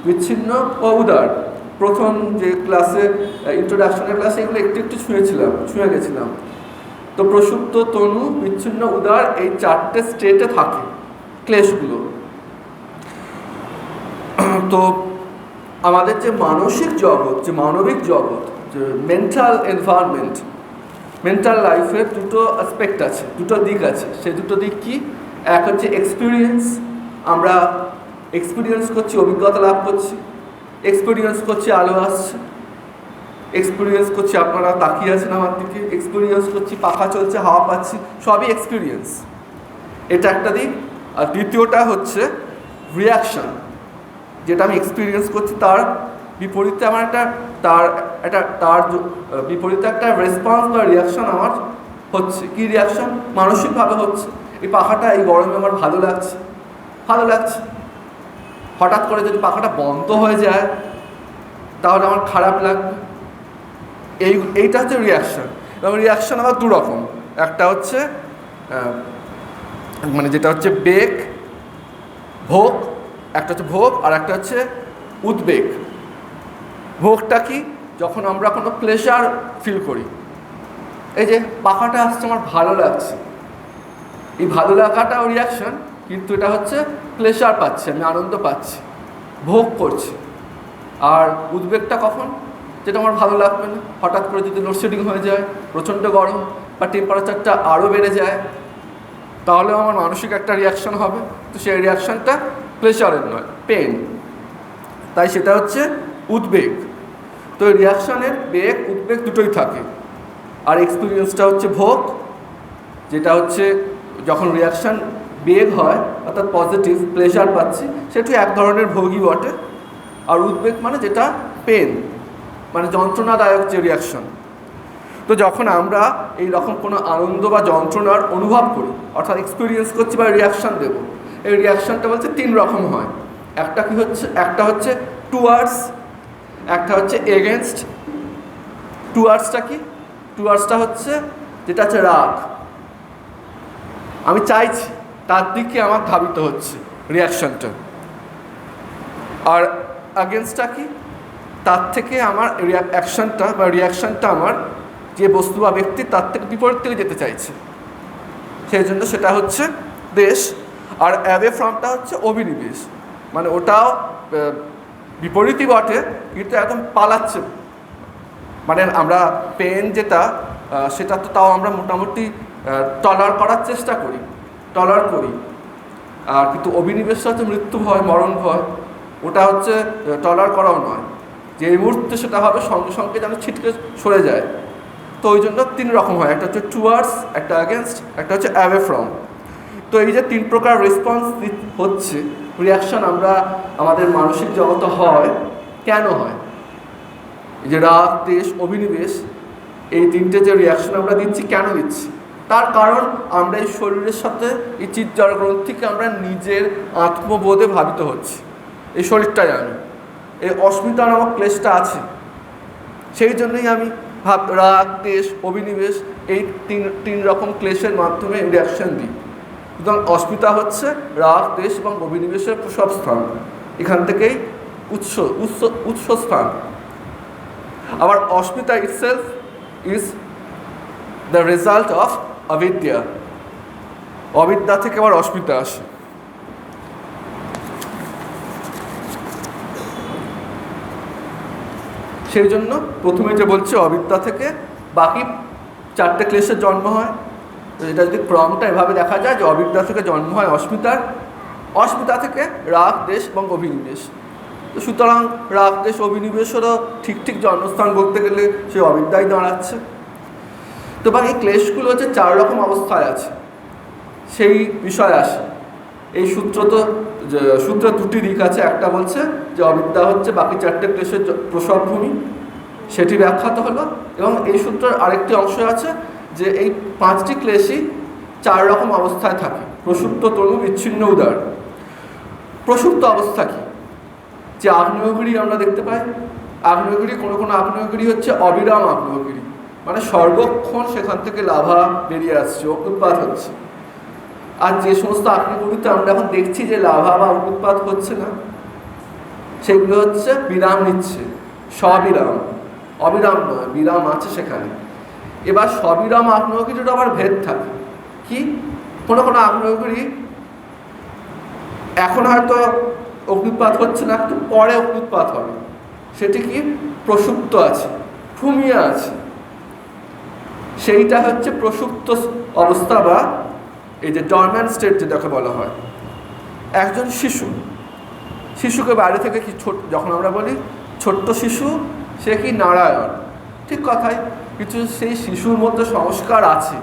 বিচ্ছিন্ন ও উদার। প্রথম যে ক্লাসে, ইন্ট্রোডাকশনের ক্লাসে, এগুলো একটু একটু ছুঁয়ে গেছিলাম। তো প্রসুপ্ত, তনু, বিচ্ছিন্ন, উদার, এই 4টে স্টেটে থাকে ক্লেশগুলো। তো আমাদের যে মানসিক জগৎ, যে মানবিক জগৎ, যে মেন্টাল এনভায়রনমেন্ট, মেন্টাল লাইফের দুটো অ্যাসপেক্ট আছে, দুটো দিক আছে। সেই দুটো দিক কি? এক হচ্ছে এক্সপিরিয়েন্স, আমরা এক্সপিরিয়েন্স করছি, অভিজ্ঞতা লাভ করছি, এক্সপিরিয়েন্স করছি আলো আসছে, এক্সপিরিয়েন্স করছি আপনারা তাকিয়ে আছেন আমার দিকে, এক্সপিরিয়েন্স করছি পাখা চলছে, হাওয়া পাচ্ছি, সবই এক্সপিরিয়েন্স। এটা একটা দিক। আর দ্বিতীয়টা হচ্ছে রিয়াকশান, যেটা আমি এক্সপিরিয়েন্স করছি তার বিপরীতে আমার তার বিপরীতে একটা রেসপন্স বা রিয়াকশান আমার হচ্ছে। কি রিয়াকশান? মানসিকভাবে হচ্ছে। এই পাখাটা এই গরমে আমার ভালো লাগছে। হঠাৎ করে যদি পাখাটা বন্ধ হয়ে যায়, তাহলে আমার খারাপ লাগবে। এইটা হচ্ছে রিয়াকশান। এবং রিয়াকশান আবার 2 রকম। একটা হচ্ছে মানে যেটা হচ্ছে বেগ, ভোগ, একটা হচ্ছে ভোগ, আর একটা হচ্ছে উদ্বেগ। ভোগটা কি? যখন আমরা কোনো প্লেজার ফিল করি, এই যে পাখাটা আসছে আমার ভালো লাগছে, এই ভালো লাগাটাও রিয়াকশান, কিন্তু এটা হচ্ছে প্লেজার পাচ্ছি, আমি আনন্দ পাচ্ছি, ভোগ করছি। আর উদ্বেগটা কখন? যেটা আমার ভালো লাগবে না, হঠাৎ করে যদি লোডশেডিং হয়ে যায়, প্রচণ্ড গরম, বা টেম্পারেচারটা আরও বেড়ে যায়, তাহলেও আমার মানসিক একটা রিয়াকশান হবে। তো সেই রিয়াকশানটা প্লেজারের নয়, পেন, তাই সেটা হচ্ছে উদ্বেগ। তো রিয়াকশানের বেগ, উদ্বেগ দুটোই থাকে। আর এক্সপিরিয়েন্সটা হচ্ছে ভোগ, যেটা হচ্ছে যখন রিয়াকশান বেগ হয়, অর্থাৎ পজিটিভ, প্লেজার পাচ্ছি, সেটি এক ধরনের ভোগই বটে। আর উদ্বেগ মানে যেটা পেন, মানে যন্ত্রণাদায়ক যে রিয়াকশান। তো যখন আমরা এই রকম কোনো আনন্দ বা যন্ত্রণার অনুভব করি, অর্থাৎ এক্সপিরিয়েন্স করছি বা রিয়াকশান দেবো, এই রিয়াকশানটা বলছে 3 রকম হয়। একটা হচ্ছে টুয়ার্ডস, একটা হচ্ছে এগেনস্ট। টুয়ার্ডসটা কি? টুয়ার্ডসটা হচ্ছে যেটা হচ্ছে রাগ। আমি চাইছি, তার দিকে আমার ধাবিত হচ্ছে রিয়াকশানটা। আর আগেনস্টটা কি, তার থেকে আমার অ্যাকশানটা বা রিয়াকশানটা আমার যে বস্তু বা ব্যক্তি তার থেকে বিপরীত থেকে যেতে চাইছে, সেই জন্য সেটা হচ্ছে দেশ। আর অ্যাওয়ে ফ্রমটা হচ্ছে অভিনিবেশ, মানে ওটাও বিপরীতই বটে, কিন্তু একদম পালাচ্ছে। মানে আমরা পেন যেটা, সেটা তো তাও আমরা মোটামুটি টলার করার চেষ্টা করি, টলার করি। আর কিন্তু অভিনিবেশটা হচ্ছে মৃত্যু ভয়, মরণ ভয়, ওটা হচ্ছে টলার করাও নয়, যে এই মুহূর্তে সেটা হবে সঙ্গে সঙ্গে যেন ছিটকে সরে যায়। তো ওই জন্য 3 রকম হয়, একটা হচ্ছে টুয়ার্ডস, একটা অ্যাগেনস্ট, একটা হচ্ছে অ্যাওয়ে ফ্রম। তো এই যে 3 প্রকার রেসপন্স হচ্ছে, রিয়াকশান আমরা আমাদের মানসিক জগতে হয়, কেন হয়? এই যে রাগ, দেশ, অভিনিবেশ, এই 3টে যে রিয়াকশন আমরা দিচ্ছি, কেন দিচ্ছি? তার কারণ আমরা এই শরীরের সাথে, এই চিৎজড় গ্রন্থিকে আমরা নিজের আত্মবোধে ভাবিত হচ্ছি। এই শরীরটাই আমি, এই অস্মিতা নামক ক্লেশটা আছে, সেই জন্যই আমি রাগ, দেশ, অভিনিবেশ, এই 3 রকম ক্লেশের মাধ্যমে রিয়াকশান দিই। সুতরাং অস্মিতা হচ্ছে রাগ, দেশ এবং অভিনিবেশের প্রসব স্থান, এখান থেকেই উৎসস্থান। আবার asmita itself is the result of avidya, অবিদ্যা থেকে আবার অস্মিতা আসে। সেই জন্য প্রথমে যে বলছে অবিদ্যা থেকে বাকি 4টে ক্লেশের জন্ম হয়। তো এটা যদি ক্রমটা এভাবে দেখা যায়, যে অবিদ্যা থেকে জন্ম হয় অস্মিতার, অস্মিতা থেকে রাগ, দেশ এবং অভিনিবেশ। তো সুতরাং রাগ, দেশ, অভিনিবেশেরও ঠিক ঠিক জন্মস্থান বলতে গেলে সেই অবিদ্যাই দাঁড়াচ্ছে। তো বাকি ক্লেশগুলো হচ্ছে 4 রকম অবস্থায় আছে, সেই বিষয়ে আসে। এই সূত্রে 2টি দিক আছে। একটা বলছে যে অবিদ্যা হচ্ছে বাকি 4টে ক্লেশের প্রসবভূমি, সেটি ব্যাখ্যাত হলো। এবং এই সূত্রের আরেকটি অংশ আছে যে এই 5টি ক্লেশই 4 রকম অবস্থায় থাকে। প্রসুপ্ত, তনু, বিচ্ছিন্ন, উদার। প্রসুপ্ত অবস্থা কি? যে আগ্নেয়গিরি আমরা দেখতে পাই, আগ্নেয়গিরি, কোনো আগ্নেয়গিরি হচ্ছে অবিরাম আগ্নেয়গিরি, মানে সর্বক্ষণ সেখান থেকে লাভা বেরিয়ে আসছে, অগ্নুৎপাত হচ্ছে। আর যে সমস্ত আগ্নেয়গিরিতে আমরা এখন দেখছি যে লাভা বা অগ্নুৎপাত হচ্ছে না, সেগুলো হচ্ছে বিরাম নিচ্ছে, সবিরাম, অবিরাম নয়, বিরাম আছে সেখানে। এবার সবিরাম আগ্নেয়গিরির আবার ভেদ থাকে। কি? কোনো আগ্নেয়গিরি এখন হয়তো অগ্নুৎপাত হচ্ছে না, একটু পরে অগ্নুৎপাত হবে, সেটি কি? প্রসুপ্ত আছে, ঘুমিয়ে আছে, সেইটা হচ্ছে প্রসুপ্ত অবস্থা, বা এই যে ডরম্যান্ট স্টেট যেটাকে বলা হয়। একজন শিশুকে বাইরে থেকে কি যখন আমরা বলি ছোট্ট শিশু, সে কি নারায়ণ, ঠিক কথাই, কিছু সেই শিশুর মধ্যে সংস্কার আছে,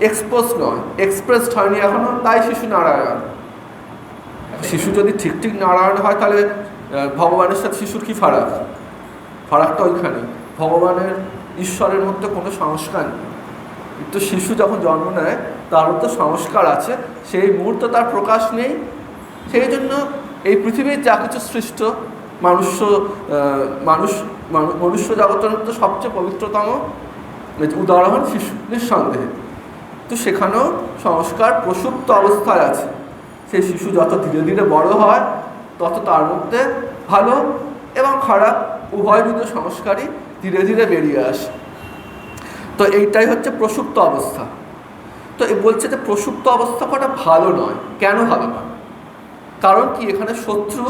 এক্সপোজ নয়, এক্সপ্রেসড হয়নি এখনো, তাই শিশু নারায়ণ। শিশু যদি ঠিক নারায়ণ হয়, তাহলে ভগবানের সাথে শিশুর কি ফারাকটা ওইখানে। ভগবানের, ঈশ্বরের মধ্যে কোনো সংস্কার নেই, কিন্তু শিশু যখন জন্ম নেয় তার মধ্যে সংস্কার আছে, সেই মুহূর্তে তার প্রকাশ নেই। সেই জন্য এই পৃথিবীর যা কিছু সৃষ্ট মনুষ্য জগতের মধ্যে সবচেয়ে পবিত্রতম উদাহরণ শিশু, নিঃসন্দেহে। তো সেখানেও সংস্কার প্রসুপ্ত অবস্থায় আছে। সেই শিশু যত ধীরে ধীরে বড় হয়, তত তার মধ্যে ভালো এবং খারাপ উভয়বিধ সংস্কারই ধীরে ধীরে বেরিয়ে আসে। তো এইটাই হচ্ছে প্রসুপ্ত অবস্থা। তো বলছে যে প্রসুপ্ত অবস্থা কটা ভালো নয়। কেন ভালো নয়? কারণ কি? এখানে শত্রু,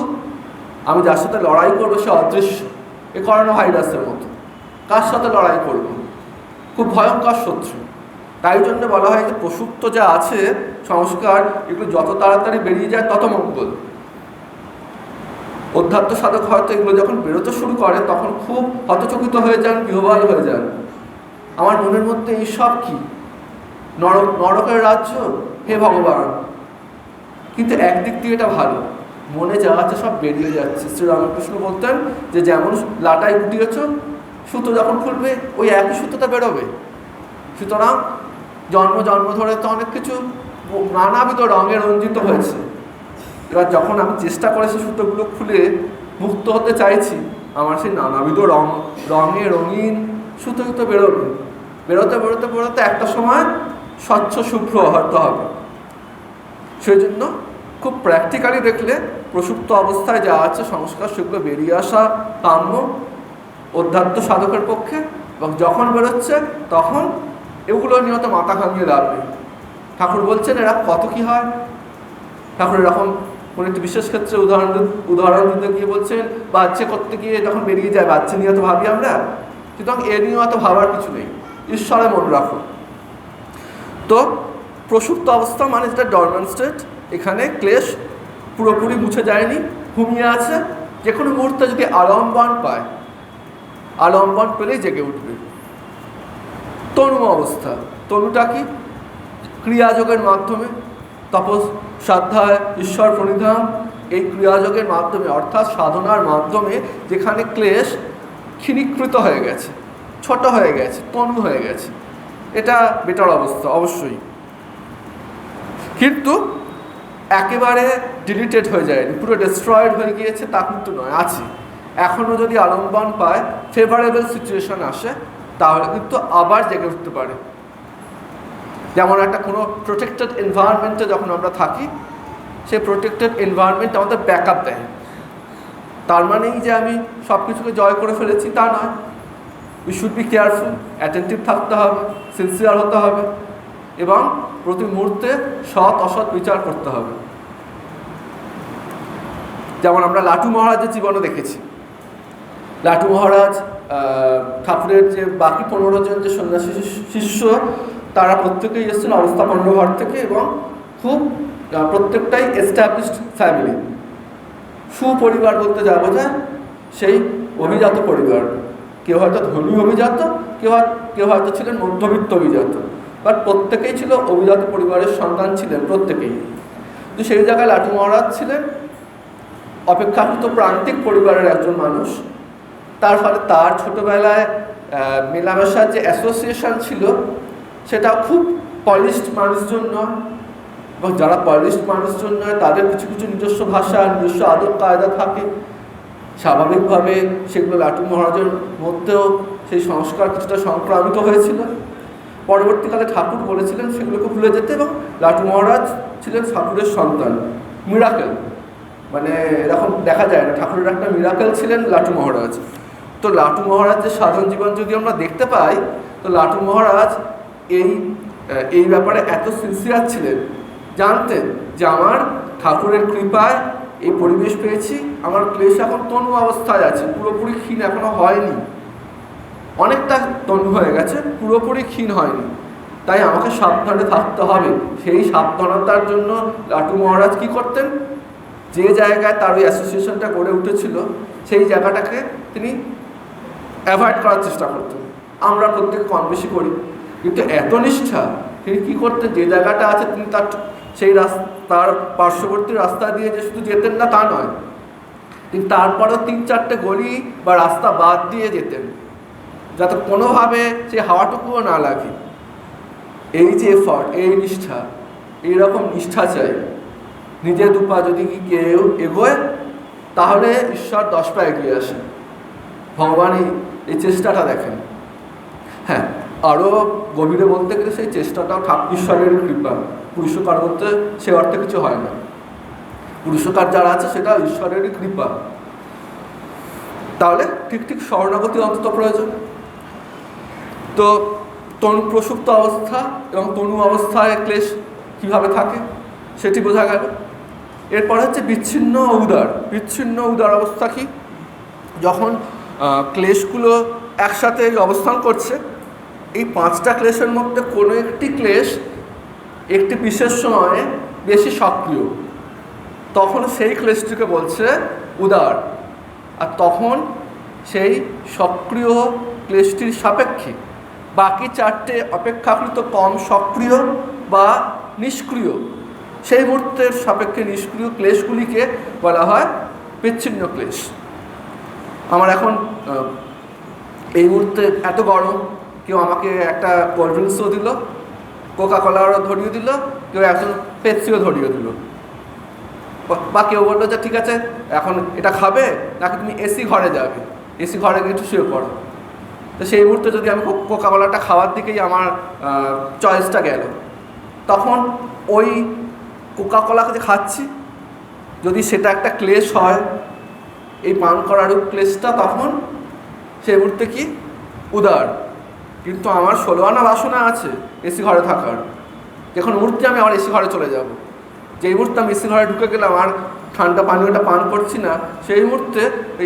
আমি যার সাথে লড়াই করবো সে অদৃশ্য, এ করোনা ভাইরাসের মতো। কার সাথে লড়াই করব? খুব ভয়ঙ্কর শত্রু। তাই জন্য বলা হয় যে প্রসুপ্ত যা আছে সংস্কার, এগুলো যত তাড়াতাড়ি বেরিয়ে যায় তত মঙ্গল। অধ্যাত্ম সাধক হয়তো এগুলো যখন বেরোতে শুরু করে তখন খুব হতচকিত হয়ে যান, বিহ্বল হয়ে যান। আমার মনের মধ্যে এইসব কি? নরকের রাজ্য, হে ভগবান। কিন্তু একদিক দিয়ে এটা ভালো, মনে যা আছে সব বেরিয়ে যাচ্ছে। শ্রীরামকৃষ্ণ বলতেন যে যেমন লাটাই গুটিয়েছ, সুতো যখন খুলবে ওই একই সুতোটা বেরোবে। সুতরাং জন্ম ধরে তো অনেক কিছু নানাবিধ রঙে রঞ্জিত হয়েছে। এবার যখন আমি চেষ্টা করেছি সুতোগুলো খুলে মুক্ত হতে চাইছি, আমার সেই নানাবিধ রঙে রঙিন সুতো বেরোবে। বেরোতে বেরোতে বেরোতে একটা সময় স্বচ্ছ শুভ্র হতে হবে। সেই জন্য খুব প্র্যাকটিক্যালি দেখলে প্রসুপ্ত অবস্থায় যা আছে সংস্কার সেগুলো বেরিয়ে আসা কাম্য অধ্যাত্ম সাধকের পক্ষে, এবং যখন বেরোচ্ছে তখন এগুলো নিয়ে তো মাথা ঘামিয়ে লাভ নেই। ঠাকুর বলছেন এরা কত কি হয়। ঠাকুর এরকম কোনো একটি বিশেষ ক্ষেত্রে উদাহরণ দিতে গিয়ে বলছেন বাচ্চা করতে গিয়ে যখন বেরিয়ে যায়, বাচ্চা নিয়ে তো ভাবি আমরা, সুতরাং এ নিয়েও অত ভাবার কিছু নেই, ঈশ্বরে মনে রাখো। তো প্রসুপ্ত অবস্থা মানে যেটা ডরম্যান্ট স্টেট, এখানে ক্লেশ পুরোপুরি মুছে যায়নি, ঘুমিয়ে আছে। যে কোনো মুহূর্তে যদি আলম্বন পায়, আলম্বন পেলেই জেগে উঠবে। তনু অবস্থা, তনুটা কি? ক্রিয়াযোগের মাধ্যমে তপস সাধ্যায় ঈশ্বর প্রণিধান, এই ক্রিয়াযোগের মাধ্যমে অর্থাৎ সাধনার মাধ্যমে যেখানে ক্লেশ ক্ষীণীকৃত হয়ে গেছে, ছোট হয়ে গেছে, তনু হয়ে গেছে, এটা বেটার অবস্থা অবশ্যই। কিন্তু একেবারে ডিলিটেড হয়ে যায়নি, পুরো ডিস্ট্রয়েড হয়ে গিয়েছে তা কিন্তু নয়, আছে। এখনও যদি আলম্বন পায়, ফেভারেবল সিচুয়েশন আসে, তাহলে কিন্তু আবার জেগে উঠতে পারে। যেমন একটা কোনো প্রোটেক্টেড এনভায়রনমেন্টে যখন আমরা থাকি, সেই প্রোটেক্টেড এনভায়রনমেন্ট আমাদের ব্যাকআপ দেয়। তার মানেই যে আমি সব কিছুকে জয় করে ফেলেছি তা নয়। We should be careful, attentive থাকতে হবে, সিনসিয়ার হতে হবে, এবং প্রতি মুহূর্তে সৎ অসৎ বিচার করতে হবে। যেমন আমরা লাটু মহারাজের জীবনে দেখেছি। লাটু মহারাজ ঠাকুরের যে বাকি 15 জন যে সন্ন্যাসী শিষ্য, তারা প্রত্যেকেই এসেছেন অবস্থাপন্ন ঘর থেকে, এবং খুব প্রত্যেকটাই এস্টাবলিশড ফ্যামিলি, সুপরিবার বলতে যা বোঝায় সেই অভিজাত পরিবার। কেউ হয়তো ধনী অভিজাত, কেউ হয়তো ছিলেন মধ্যবিত্ত অভিজাত, বাট প্রত্যেকেই ছিল অভিজাত পরিবারের সন্তান ছিলেন প্রত্যেকেই। কিন্তু সেই জায়গায় লাটু মহারাজ ছিলেন অপেক্ষাকৃত প্রান্তিক পরিবারের একজন মানুষ। তার ফলে তার ছোটোবেলায় মেলামেশার যে অ্যাসোসিয়েশন ছিল সেটা খুব পলিশড মানুষজন নয়, এবং যারা পলিশড মানুষজন নয় তাদের কিছু কিছু নিজস্ব ভাষা, নিজস্ব আদব কায়দা থাকে। স্বাভাবিকভাবে সেগুলো লাটু মহারাজের মধ্যেও সেই সংস্কার কিছুটা সংক্রামিত হয়েছিল। পরবর্তীকালে ঠাকুর বলেছিলেন সেগুলোকে ভুলে যেতে, এবং লাটু মহারাজ ছিলেন ঠাকুরের সন্তান, মিরাকেল, মানে এরকম দেখা যায় না, ঠাকুরের একটা মিরাকেল ছিলেন লাটু মহারাজ। তো লাটু মহারাজের সাধন জীবন যদি আমরা দেখতে পাই, তো লাটু মহারাজ এই ব্যাপারে এত সিনসিয়ার ছিলেন, জানতেন যে আমার ঠাকুরের কৃপায় এই পরিবেশ পেয়েছি, আমার ক্লেশ এখন তনু অবস্থায় আছে, পুরোপুরি ক্ষীণ এখনো হয়নি, অনেকটা তনু হয়ে গেছে, পুরোপুরি ক্ষীণ হয়নি, তাই আমাকে সাবধানে থাকতে হবে। সেই সাবধানতার জন্য লাটু মহারাজ কী করতেন, যে জায়গায় তার ওই অ্যাসোসিয়েশনটা গড়ে উঠেছিল সেই জায়গাটাকে তিনি অ্যাভয়েড করার চেষ্টা করতেন। আমরা প্রত্যেকে কম বেশি করি, কিন্তু এত নিষ্ঠা তিনি কী করতেন, যে জায়গাটা আছে তিনি তার পার্শ্ববর্তী রাস্তা দিয়ে যে শুধু যেতেন না তা নয়, তিনি তারপরও 3-4টে গলি বা রাস্তা বাদ দিয়ে যেতেন, যাতে কোনোভাবে সেই হাওয়াটুকুও না লাগে। এই যে এফর্ট, এই নিষ্ঠা, এইরকম নিষ্ঠা চাই। নিজের দুপা যদি কেউ এগোয় তাহলে ঈশ্বর 10 পা এগিয়ে আসেন। ভগবান এই চেষ্টাটা দেখেন। হ্যাঁ, আরও গভীরে বলতে গেলে সেই চেষ্টাটাও ঈশ্বরের কৃপা। পুরুষকার বলতে সে অর্থে কিছু হয় না, পুরুষকার যারা আছে সেটা ঈশ্বরেরই কৃপা। তাহলে ঠিক ঠিক শরণাগতি অন্তত প্রয়োজন। তো তনু প্রসুপ্ত অবস্থা এবং তনু অবস্থায় ক্লেশ কীভাবে থাকে সেটি বোঝা গেল। এরপর হচ্ছে বিচ্ছিন্ন উদার। বিচ্ছিন্ন উদার অবস্থা কি? যখন ক্লেশগুলো একসাথে অবস্থান করছে, এই 5টা ক্লেশের মধ্যে কোনো একটি ক্লেশ একটি বিশেষ সময়ে বেশি সক্রিয়, তখন সেই ক্লেশটিকে বলছে উদার। আর তখন সেই সক্রিয় ক্লেশটির সাপেক্ষে বাকি 4টে অপেক্ষাকৃত কম সক্রিয় বা নিষ্ক্রিয়, সেই মুহূর্তের সাপেক্ষে নিষ্ক্রিয় ক্লেশগুলিকে বলা হয় বিচ্ছিন্ন ক্লেশ। আমার এখন এই মুহূর্তে এত গরম, কেউ আমাকে একটা কোল্ড ড্রিঙ্কসও দিল, কোকা কোলারও ধরিয়ে দিল, কেউ একজন পেপসিও ধরিয়ে দিল, বা কেউ বললো যে ঠিক আছে এখন এটা খাবে নাকি তুমি এসি ঘরে যাবে, এসি ঘরে গিয়ে একটু শুয়ে পড়ো। তো সেই মুহূর্তে যদি আমি কোকা কোলাটা খাওয়ার দিকেই আমার চয়েসটা গেল, তখন ওই কোকা কোলাকে যে খাচ্ছি যদি সেটা একটা ক্লেশ হয়, এই পান করার ক্লেশটা, তখন সেই মুহূর্তে কি উদার। কিন্তু আমার 16 আনা বাসনা আছে এসি ঘরে থাকার, যখন মুহূর্তে আমি আবার এসি ঘরে চলে যাব, যেই মুহূর্তে আমি এসি ঘরে ঢুকে গেলাম আর ঠান্ডা পানীয়টা পান করছি না, সেই মুহূর্তে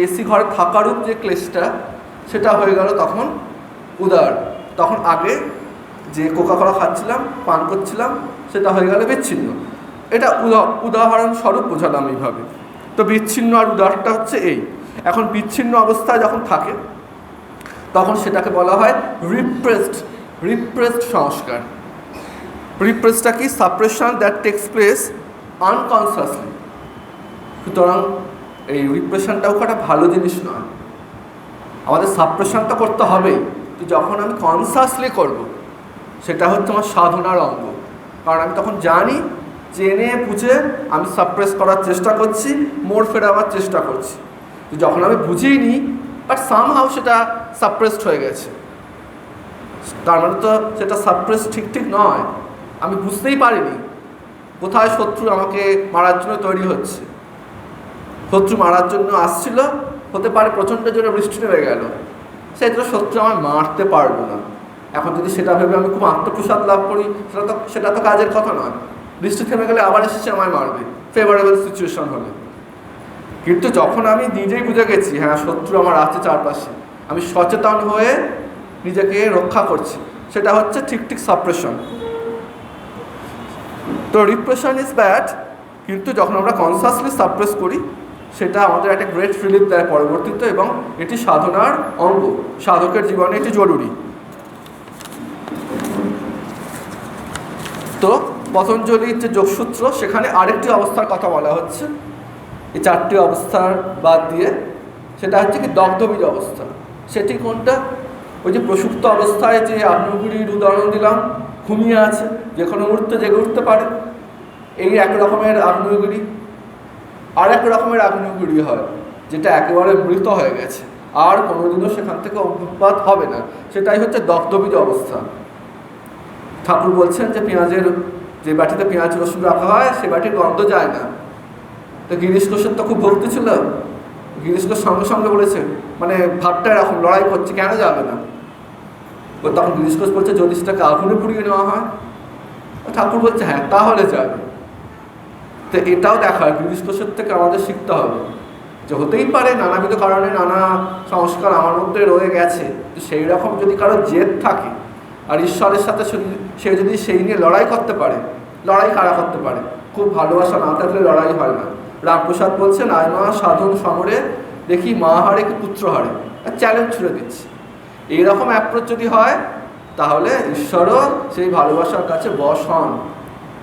এসি ঘরে থাকারও যে ক্লেশটা সেটা হয়ে গেল তখন উদার। তখন আগে যে কোকা কোলা খাচ্ছিলাম পান করছিলাম সেটা হয়ে গেল বিচ্ছিন্ন। এটা উদাহরণস্বরূপ বোঝালাম এইভাবে। তো বিচ্ছিন্ন আর উদারটা হচ্ছে এই। এখন বিচ্ছিন্ন অবস্থায় যখন থাকে তখন সেটাকে বলা হয় রিপ্রেসড সংস্কার। রিপ্রেসটা কি? Suppression that takes place unconsciously. সুতরাং এই রিপ্রেশনটাও একটা ভালো জিনিস নয়, আমাদের সাপ্রেশনটা করতে হবেই। তো যখন আমি কনসিয়াসলি করব সেটা হচ্ছে আমার সাধনার অঙ্গ, কারণ আমি তখন জানি, জেনে বুঝে আমি সাপ্রেস করার চেষ্টা করছি, মোড় ফেরাবার চেষ্টা করছি। তো যখন আমি বুঝিনি বাট সামহাউ সেটা সাপ্রেসড হয়ে গেছে, তার মানে তো সেটা সাপ্রেস ঠিক নয়, আমি বুঝতেই পারিনি কোথায় শত্রু আমাকে মারার জন্য তৈরি হচ্ছে। শত্রু মারার জন্য আসছিল, হতে পারে প্রচণ্ড জোরে বৃষ্টি নেমে গেল, সেটা শত্রু আমায় মারতে পারবো না। এখন যদি সেটা ভেবে আমি খুব আত্মপ্রসাদ লাভ করি, সেটা তো কাজের কথা নয়। বৃষ্টি থেমে গেলে আবার এসেছে আমায় মারবে, ফেভারেবল সিচুয়েশন হলে। কিন্তু যখন আমি নিজেই বুঝে গেছি হ্যাঁ শত্রু আমার আছে চারপাশে, আমি সচেতন হয়ে নিজেকে রক্ষা করছি, সেটা হচ্ছে ঠিক সাপ্রেশন। তো রিপ্রেশন ইজ ব্যাড, কিন্তু যখন আমরা কনসিয়াসলি সাপ্রেস করি সেটা আমাদের একটা গ্রেট রিলিফ দেয় পরবর্তীতে, এবং এটি সাধনার অঙ্গ, সাধকের জীবনে এটি জরুরি। তো পতঞ্জলির যে যোগসূত্র সেখানে আরেকটি অবস্থার কথা বলা হচ্ছে, এই 4টি অবস্থার বাদ দিয়ে, সেটা হচ্ছে কি দগ্ধবীজ অবস্থা। সেটি কোনটা? ওই যে প্রসুপ্ত অবস্থায় যে আগ্নেয়গিরির উদাহরণ দিলাম, ঘুমিয়ে আছে, যে কোনো মুহূর্তে জেগে উঠতে পারে, এই এক রকমের আগ্নেয়গিরি। আর এক রকমের আগ্নেয়গিরি হয় যেটা একেবারে মৃত হয়ে গেছে, আর কোনোদিনও সেখান থেকে অভ্যুৎপাত হবে না, সেটাই হচ্ছে দগ্ধবীজ অবস্থা। ঠাকুর বলছেন যে পেঁয়াজের যে বাটিতে পেঁয়াজ রসুন রাখা হয় সে বাটির গন্ধ যায় না। তো গিরিশ ঘোষের তো খুব ভক্তি ছিল, গিরিশ ঘোষ সঙ্গে বলেছে, মানে ভাবটা এরকম লড়াই করছে, কেন যাবে না? তখন গিরিশ ঘোষ বলছে যদি সেটাকে আগুনে পুড়িয়ে নেওয়া হয়, ঠাকুর বলছে হ্যাঁ তাহলে যাবে। তো এটাও দেখা হয়, গিরিশ ঘোষের থেকে আমাদের শিখতে হবে যে হতেই পারে নানাবিধ কারণে নানা সংস্কার আমার মধ্যে রয়ে গেছে, তো সেই রকম যদি কারো জেদ থাকে আর ঈশ্বরের সাথে সে যদি সেই নিয়ে লড়াই করতে পারে, লড়াই কারা করতে পারে? খুব ভালোবাসা না থাকলে লড়াই হয় না। রামপ্রসাদ বলছেন আয় মা সাধন সমরে দেখি মা হারে কি পুত্র হারে, চ্যালেঞ্জ ছুড়ে দিচ্ছি। এইরকম অ্যাপ্রোচ যদি হয় তাহলে ঈশ্বরও সেই ভালোবাসার কাছে বশ হন।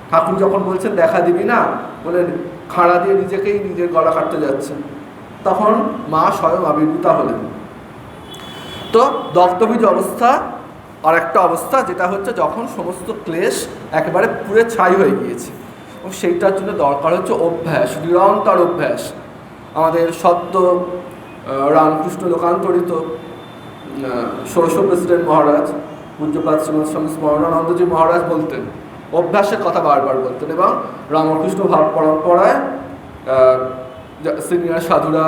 ঠাকুর যখন বলছেন দেখা দিবি না, বলে খাড়া দিয়ে নিজেকেই নিজের গলা কাটতে যাচ্ছেন, তখন মা স্বয়ং আবির্ভূতা হলেন। তো দগ্ধবীজ অবস্থা আর একটা অবস্থা, যেটা হচ্ছে যখন সমস্ত ক্লেশ একেবারে পুরে ছাই হয়ে গিয়েছে, এবং সেইটার জন্য দরকার হচ্ছে অভ্যাস, নিরন্তর অভ্যাস। আমাদের সদ্য রামকৃষ্ণ লোকান্তরিত ষোড়শ প্রেসিডেন্ট মহারাজ পূজ্যপাত শ্রীমৎ স্বামী স্মরণানন্দজি মহারাজ বলতেন, অভ্যাসের কথা বারবার বলতেন, এবং রামকৃষ্ণ ভাব পরম্পরায় সিনিয়র সাধুরা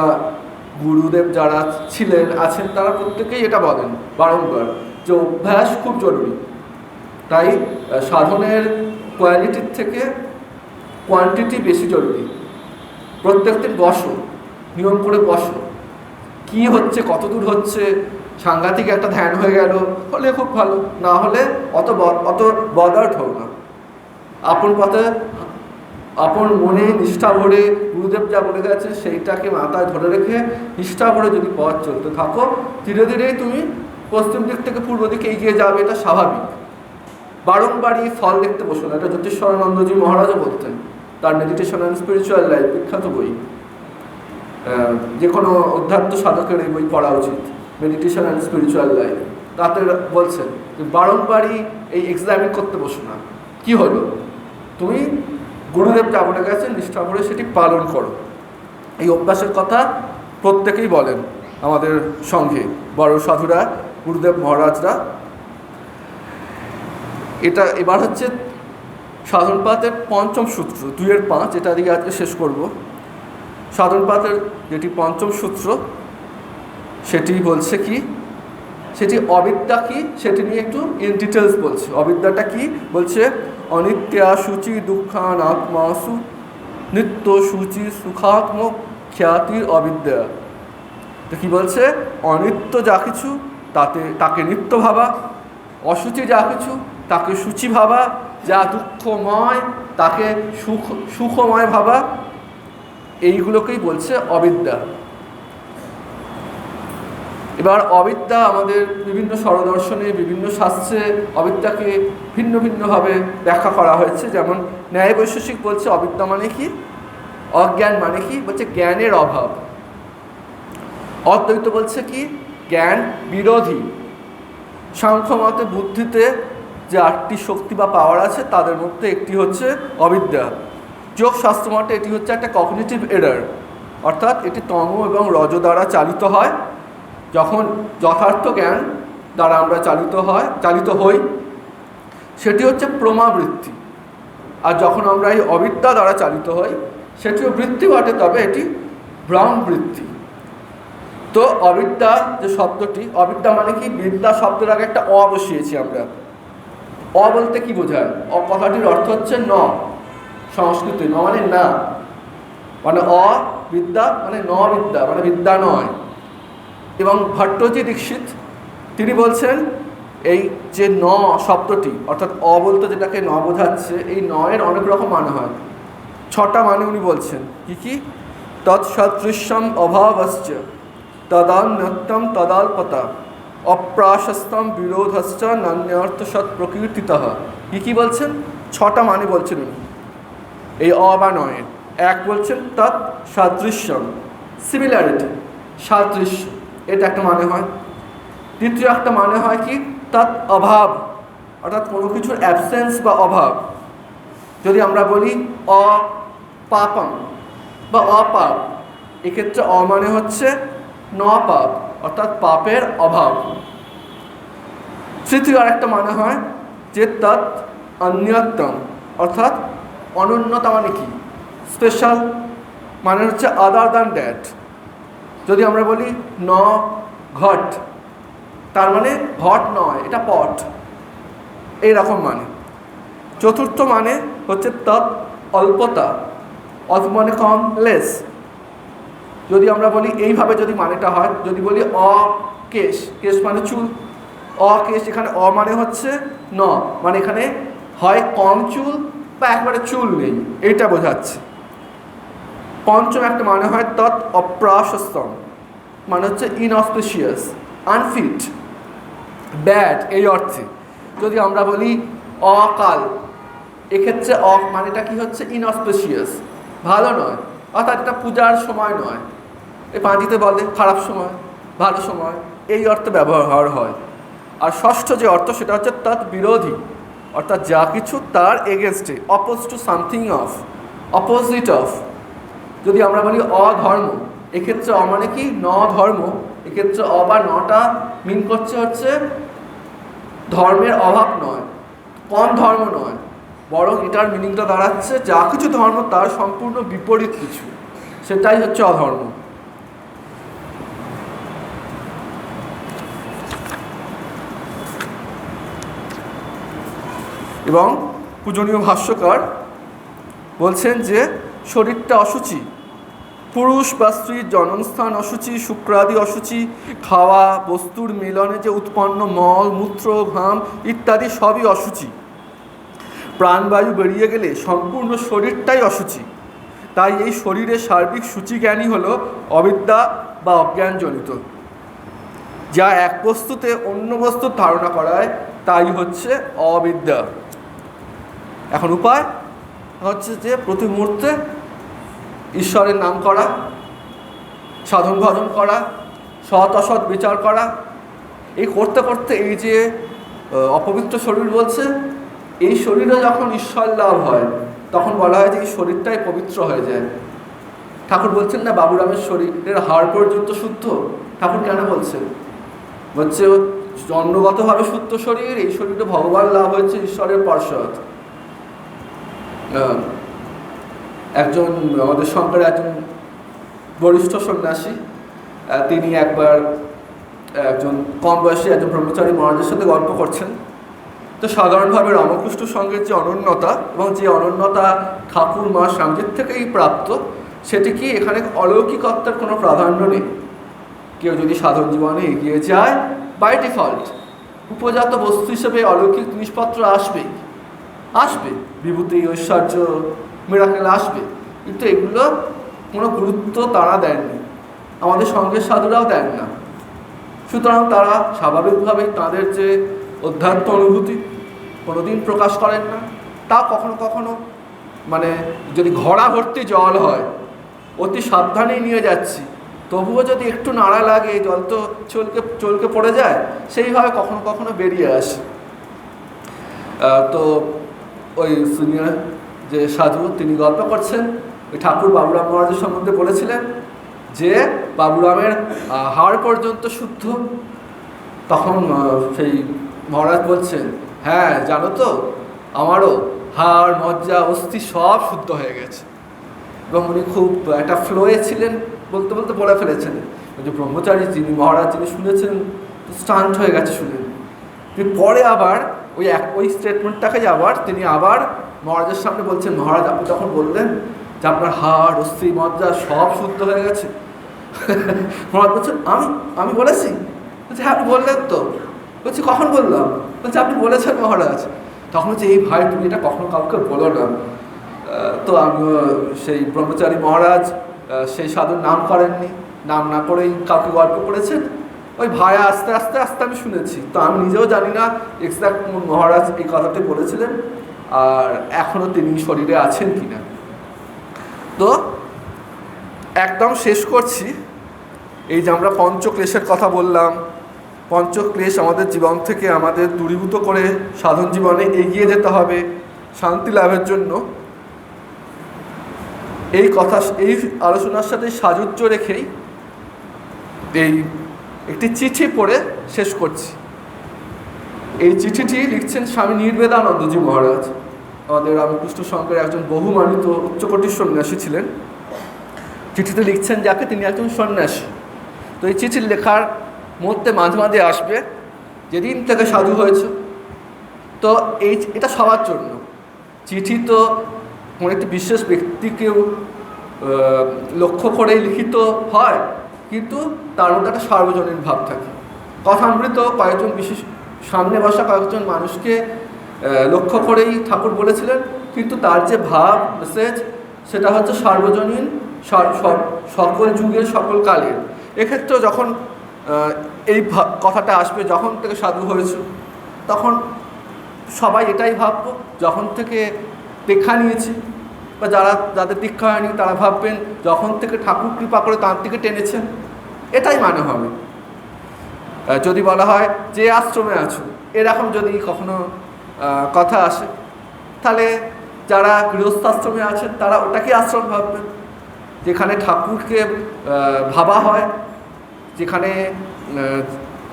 গুরুদেব যারা ছিলেন আছেন তারা প্রত্যেকেই এটা বলেন বারংবার যে অভ্যাস খুব জরুরি। তাই সাধনের কোয়ালিটির থেকে কোয়ান্টিটি বেশি জরুরি। প্রত্যেক দিন বসো, নিয়ম করে বসো, কি হচ্ছে কতদূর হচ্ছে, সাংঘাতিক একটা ধ্যান হয়ে গেল হলে খুব ভালো, না হলে অত বদার্থ হোক না। আপন পথে আপন মনে নিষ্ঠা ভরে গুরুদেব যা বলে গেছে সেইটাকে মাথায় ধরে রেখে নিষ্ঠা ভরে যদি পথ চলতে থাকো, ধীরে ধীরেই তুমি পশ্চিম দিক থেকে পূর্ব দিকে এগিয়ে যাবে, এটা স্বাভাবিক। বারংবারই ফল দেখতে বসো না, এটা জ্যোতিষ্বরানন্দজি মহারাজও বলতেন, তার মেডিটেশন অ্যান্ড স্পিরিচুয়াল লাইফ বিখ্যাত বই। যে কোনো অধ্যাত্ম সাধকের এই বই পড়া উচিত, মেডিটেশন অ্যান্ড স্পিরিচুয়াল লাইফ। তাতে বলছেন যে বারংবারই এই এক্সামিন করতে বসো না, কি হলো, তুমি গুরুদেব যা বলে গেছেন নিষ্ঠা করে সেটি পালন করো। এই অভ্যাসের কথা প্রত্যেকেই বলেন আমাদের সঙ্গে বড় সাধুরা, গুরুদেব মহারাজরা। এটা এবার হচ্ছে সাধনপাতের পঞ্চম সূত্র 2-5, এটা দিয়ে আজকে শেষ করব। সাধনপাতের যেটি পঞ্চম সূত্র সেটি বলছে কি, সেটি অবিদ্যা কি সেটি নিয়ে একটু ইন ডিটেলস বলছে। অবিদ্যাটা কি বলছে, অনিত্যা সূচি দুঃখানাত্মাসু নিত্য সূচি সুখাত্ম খ্যাতির অবিদ্যা। তো কী বলছে, অনিত্য যা কিছু তাকে নিত্য ভাবা, অসুচি যা কিছু তাকে সূচি ভাবা, যা দুঃখময় তাকে সুখময় ভাবা, এইগুলোকেই বলছে অবিদ্যা। এবার অবিদ্যা আমাদের বিভিন্ন স্বরদর্শনে বিভিন্ন শাস্ত্রে অবিদ্যাকে ভিন্ন ভিন্নভাবে ব্যাখ্যা করা হয়েছে। যেমন ন্যায় বৈশেষিক বলছে অবিদ্যা মানে কি, অজ্ঞান মানে কি, বলছে জ্ঞানের অভাব। অদ্বৈত বলছে কি, জ্ঞান বিরোধী। সাংখ্য মতে বুদ্ধিতে যে 8টি শক্তি বা পাওয়ার আছে তাদের মধ্যে একটি হচ্ছে অবিদ্যা। যোগ শাস্ত্র মতে এটি হচ্ছে একটা কগনিটিভ এরার, অর্থাৎ এটি তম এবং রজ দ্বারা চালিত হয়। যখন যথার্থ জ্ঞান দ্বারা আমরা চালিত হই সেটি হচ্ছে প্রমাবৃত্তি, আর যখন আমরা এই অবিদ্যা দ্বারা চালিত হই সেটিও বৃত্তি বটে, তবে এটি ভ্রমবৃত্তি। তো অবিদ্যা যে শব্দটি, অবিদ্যা মানে কি, বিদ্যা শব্দের আগে একটা অ বসিয়েছি আমরা। অ বলতে কি বোঝায়, কথাটির অর্থ হচ্ছে ন, সংস্কৃতে ন মানে না, মানে অবিদ্যা মানে ন বিদ্যা মানে বিদ্যা নয়। এবং ভট্টজি দীক্ষিত তিনি বলছেন এই যে ন শব্দটি, অর্থাৎ অ বলতে যেটাকে ন বোঝাচ্ছে, এই নয়ের অনেক রকম মানে হয়। 6টা মানে উনি বলছেন কি কি, তৎসদৃশ্যম অভাবশ্চ তদান্যত্তম তদাল্পতা অপ্রাশস্তম বিরোধশ্চ নান্যর্থ সৎ প্রকীর্তিতঃ। কি বলছেন, 6টা মানে বলছেন উনি এই অ বা নয়ের। এক বলছেন তৎ সাদৃশ্যম, সিমিলারিটি, সাদৃশ্য, এটা একটা মানে হয়। দ্বিতীয় একটা মানে হয় কি, তৎ অভাব, অর্থাৎ কোনো কিছুর অ্যাবসেন্স বা অভাব। যদি আমরা বলি অপাপম বা অপাপ, এক্ষেত্রে অ মানে হচ্ছে ন পাপ, অর্থাৎ পাপের অভাব। তৃতীয় আরেকটা মানে হয় যে তৎ অন্যতম, অর্থাৎ অনন্যতা মানে কি, স্পেশাল, মানে হচ্ছে আদার দ্যান দ্যাট। যদি আমরা বলি ন ঘট, তার মানে ঘট নয়, এটা পট, এইরকম মানে। চতুর্থ মানে হচ্ছে তৎ অল্পতা, অল্প মানে কম, লেস। যদি আমরা বলি এইভাবে যদি মানেটা হয়, যদি বলি অকেশ, কেশ মানে চুল, অকেশ, এখানে অ মানে হচ্ছে ন, মানে এখানে হয় কম চুল বা একবারে চুল নেই, এইটা বোঝাচ্ছে। পঞ্চম একটা মানে হয় তৎ অপ্রাশস্তম, মানে হচ্ছে ইনঅসপিশিয়াস, আনফিট, ব্যাড, এই অর্থে। যদি আমরা বলি অকাল, এক্ষেত্রে মানেটা কি হচ্ছে, ইনঅসপিশিয়াস, ভালো নয়, অর্থাৎ এটা পূজার সময় নয়, এই পাঁজিতে বলে খারাপ সময়, ভালো সময়, এই অর্থে ব্যবহার হয়। আর ষষ্ঠ যে অর্থ সেটা হচ্ছে তৎ বিরোধী, অর্থাৎ যা কিছু তার এগেনস্টে, oppose to something of, opposite of. যদি আমরা বলি অধর্ম, এক্ষেত্রে অ মানে কি, ন ধর্ম, এক্ষেত্রে অ বা নটা মিন করছে হচ্ছে ধর্মের অভাব নয়, কম ধর্ম নয়, বরং এটার মিনিংটা দাঁড়াচ্ছে যা কিছু ধর্ম তার সম্পূর্ণ বিপরীত কিছু, সেটাই হচ্ছে অধর্ম। এবং পূজনীয় ভাষ্যকার বলছেন যে শরীরটা অসুচি, পুরুষ বা স্ত্রীর জন্মস্থান অসুচি, শুক্রাদি অসুচি, খাওয়া বস্তুর মিলনে যে উৎপন্ন মল মূত্র ঘাম ইত্যাদি সবই অসুচি। প্রাণবায়ু বেরিয়ে গেলে সম্পূর্ণ শরীরটাই অসুচি। তাই এই শরীরের সার্বিক সূচিজ্ঞানই হলো অবিদ্যা বা অজ্ঞানজনিত, যা এক বস্তুতে অন্য বস্তুর ধারণা করায় তাই হচ্ছে অবিদ্যা। এখন উপায় হচ্ছে যে প্রতি মুহূর্তে ঈশ্বরের নাম করা, সাধন ভজন করা, সৎ অসৎ বিচার করা। এই করতে করতে এই যে অপবিত্র শরীর বলছে, এই শরীরে যখন ঈশ্বর লাভ হয় তখন বলা হয় যে এই শরীরটাই পবিত্র হয়ে যায়। ঠাকুর বলছেন না, বাবুরামের শরীরের হাড় পর্যন্ত শুদ্ধ। ঠাকুর কেন বলছেন, বলছে জন্মগতভাবে শুদ্ধ শরীর, এই শরীরে ভগবান লাভ হয়েছে ঈশ্বরের পার্শ্বদ। একজন আমাদের সঙ্গে একজন বরিষ্ঠ সন্ন্যাসী, তিনি একবার একজন কম বয়সী একজন ব্রহ্মচারী মহারাজের সাথে গল্প করছেন। তো সাধারণভাবে রামকৃষ্ণ সঙ্গের যে অনন্যতা এবং যে অনন্যতা ঠাকুর মা স্বামীজির থেকেই প্রাপ্ত, সেটি কি এখানে অলৌকিকত্বের কোনো প্রাধান্য নেই। কেউ যদি সাধন জীবনে এগিয়ে যায়, বাই ডিফল্ট উপজাত বস্তু হিসেবে অলৌকিক জিনিসপত্র আসবে, বিভূতি, ঐশ্বর্য, মিরাকেল আসবে, কিন্তু এগুলো কোনো গুরুত্ব তারা দেননি, আমাদের সঙ্গের সাধুরাও দেন না। সুতরাং তারা স্বাভাবিকভাবেই তাদের যে অধ্যাত্ম অনুভূতি কোনোদিন প্রকাশ করেন না। তা কখনো কখনো মানে যদি ঘোড়া ভর্তি জল হয়, অতি সাবধানেই নিয়ে যাচ্ছি, তবুও যদি একটু নাড়া লাগে, জল তো চলকে পড়ে যায়, সেইভাবে কখনো কখনো বেরিয়ে আসে। তো ওই সিনিয়র যে সাধু, তিনি গল্প করছেন, ওই ঠাকুর বাবুরাম মহারাজের সম্বন্ধে বলেছিলেন যে বাবুরামের হাড় পর্যন্ত শুদ্ধ। তখন সেই মহারাজ বলছেন, হ্যাঁ জানো তো, আমারও হাড়, মজ্জা, অস্থি সব শুদ্ধ হয়ে গেছে। এবং উনি খুব একটা ফ্লোয়ে ছিলেন, বলতে বলতে বলে ফেলেছেন। যে ব্রহ্মচারী যিনি মহারাজ, যিনি শুনেছেন, স্টান্ট হয়ে গেছে শুনেন। পরে আবার ওই স্টেটমেন্টটাকে আবার তিনি আবার মহারাজের সামনে বলছেন, মহারাজ আপনি তখন বললেন যে আপনার হাড়, অস্থি, মজ্জা সব শুদ্ধ হয়ে গেছে। মহারাজ বলছেন, আমি বলেছি? বলছে হ্যাঁ আপনি বললেন তো। বলছি কখন বললাম? বলছে আপনি বলেছেন মহারাজ। তখন হচ্ছে, এই ভাই তুমি এটা কখনো কাউকে বলো না। তো আমি সেই ব্রহ্মচারী মহারাজ সেই সাধুর নাম করেননি, নাম না করেই কাউকে গল্প করেছেন। ওই ভাই আস্তে আস্তে আস্তে আমি শুনেছি। তো আমি নিজেও জানি না এক্সাক্ট কোন মহারাজ এই কথাটি বলেছিলেন, আর এখনও তিনি শরীরে আছেন কিনা। তো একদম শেষ করছি। এই যে আমরা পঞ্চক্লেশের কথা বললাম, পঞ্চক্লেশ আমাদের জীবন থেকে আমাদের দূরীভূত করে সাধন জীবনে এগিয়ে যেতে হবে শান্তি লাভের জন্য। এই আলোচনার সাথে সাযুজ্য রেখেই এই একটি চিঠি পড়ে শেষ করছি। এই চিঠিটি লিখছেন স্বামী নির্বেদানন্দজি মহারাজ, আমাদের রামকৃষ্ণ সংঘের একজন বহুমানিত উচ্চকোটির সন্ন্যাসী ছিলেন। চিঠিতে লিখছেন যাকে, তিনি একজন সন্ন্যাসী। তো এই চিঠির লেখার মধ্যে মাঝে মাঝে আসবে যেদিন থেকে সাধু হয়েছে। তো এটা সবার জন্য চিঠি। তো কোনো একটি বিশেষ ব্যক্তিকেও লক্ষ্য করেই লিখিত হয়, কিন্তু তার মধ্যে একটা সার্বজনীন ভাব থাকে। কথামৃত কয়েকজন বিশেষ সামনে বসা কয়েকজন মানুষকে লক্ষ্য করেই ঠাকুর বলেছিলেন, কিন্তু তার যে ভাব, মেসেজ, সেটা হচ্ছে সার্বজনীন, সকল যুগের, সকল কালের। এক্ষেত্রে যখন এই কথাটা আসবে, যখন থেকে সাধু হয়েছে, তখন সবাই এটাই ভাববো, যখন থেকে দীক্ষা নিয়েছি, বা যাদের দীক্ষা হয়নি তারা ভাববেন যখন থেকে ঠাকুর কৃপা করে তার দিকে টেনেছেন, এটাই মানে হবে। যদি বলা হয় যে আশ্রমে আছো, এরকম যদি কখনো কথা আসে, তাহলে যারা গৃহস্থাশ্রমে আছেন তারা ওটাকে আশ্রম ভাববেন। যেখানে ঠাকুরকে ভাবা হয়, যেখানে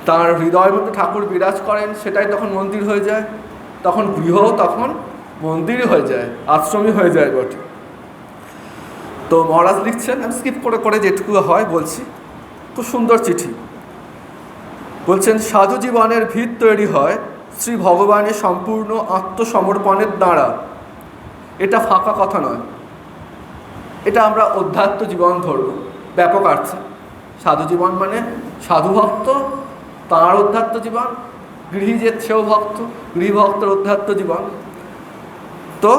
তার হৃদয়ের মধ্যে ঠাকুর বিরাজ করেন, সেটাই তখন মন্দির হয়ে যায়। তখন গৃহ তখন মন্দিরই হয়ে যায়, আশ্রমই হয়ে যায় বটে। তো মহারাজ লিখছেন, আমি স্কিপ করে করে যেটুকু হয় বলছি। খুব সুন্দর চিঠি। বলছেন, সাধু জীবনের ভিত তৈরি হয় শ্রী ভগবানের সম্পূর্ণ আত্মসমর্পণের দ্বারা। এটা ফাঁকা কথা নয়, এটা আমরা অধ্যাত্ম জীবন ধরব ব্যাপক অর্থে। সাধু জীবন মানে সাধু ভক্ত, তাঁর অধ্যাত্ম জীবন, গৃহী যে সেও ভক্ত, গৃহভক্তের অধ্যাত্ম জীবন। তো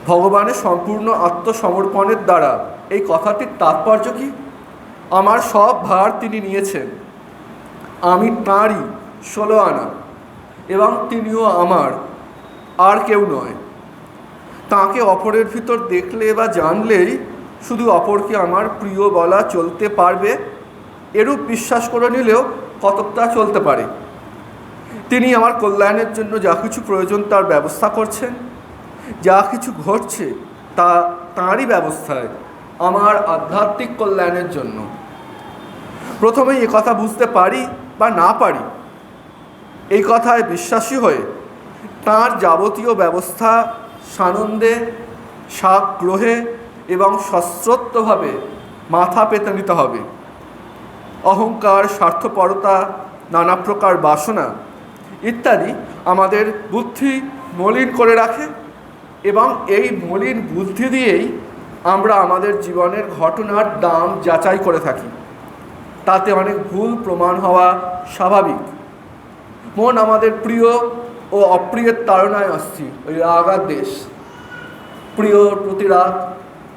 ভগবানের সম্পূর্ণ আত্মসমর্পণের দ্বারা, এই কথাটির তাৎপর্য কি? আমার সব ভার তিনি নিয়েছেন, আমি তাঁরই 16 আনা, এবং তিনিও আমার, আর কেউ নয়। তাঁকে অপরের ভিতর দেখলে বা জানলেই শুধু অপরকে আমার প্রিয় বলা চলতে পারবে, এরূপ বিশ্বাস করে নিলেও কতকটা চলতে পারে। তিনি আমার কল্যাণের জন্য যা কিছু প্রয়োজন তার ব্যবস্থা করছেন, যা কিছু ঘটছে তা তাঁরই ব্যবস্থায় আমার আধ্যাত্মিক কল্যাণের জন্য। প্রথমেই কথা বুঝতে পারি বা না পারি, এই কথায় বিশ্বাসী হয়ে তাঁর যাবতীয় ব্যবস্থা সানন্দে, সাগ্রহে এবং সশ্রদ্ধভাবে মাথা পেতে নিতে হবে। অহংকার, স্বার্থপরতা, নানা প্রকার বাসনা ইত্যাদি আমাদের বুদ্ধি মলিন করে রাখে এবং এই মলিন বুদ্ধি দিয়েই আমরা আমাদের জীবনের ঘটনার দাম যাচাই করে থাকি। তাতে অনেক ভুল প্রমাণ হওয়া স্বাভাবিক। মন আমাদের প্রিয় ও অপ্রিয়ের তাড়নায় অস্থির, ওই রাগ আর দেশ, প্রিয়র প্রতি রাগ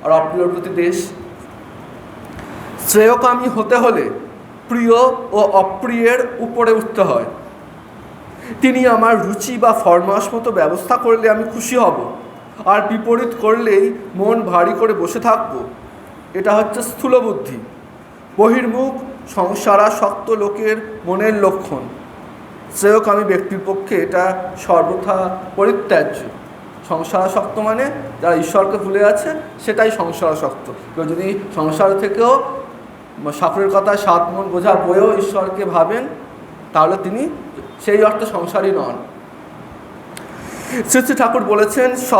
আর অপ্রিয়র প্রতি দেশ। শ্রেয়কামী হতে হলে প্রিয় ও অপ্রিয়ের উপরে উঠতে হয়। তিনি আমার রুচি বা ফরমাস মতো ব্যবস্থা করলে আমি খুশি হব, আর বিপরীত করলেই মন ভারী করে বসে থাকব। এটা হচ্ছে স্থূল বুদ্ধি, বহির্মুখ, সংসারাসক্ত লোকের মনের লক্ষণ। শ্রেয়কামী ব্যক্তির পক্ষে এটা সর্বথা পরিত্যাজ্য। সংসারাসক্ত মানে যারা ঈশ্বরকে ভুলে আছে, সেটাই সংসারাসক্ত। কেউ যদি সংসার থেকেও সাপুরের কথা 7 মণ বোঝা বয়েও ঈশ্বরকে ভাবেন, তাহলে তিনি সেই অর্থে সংসারী নন। শ্রী শ্রী ঠাকুর বলেছেন, স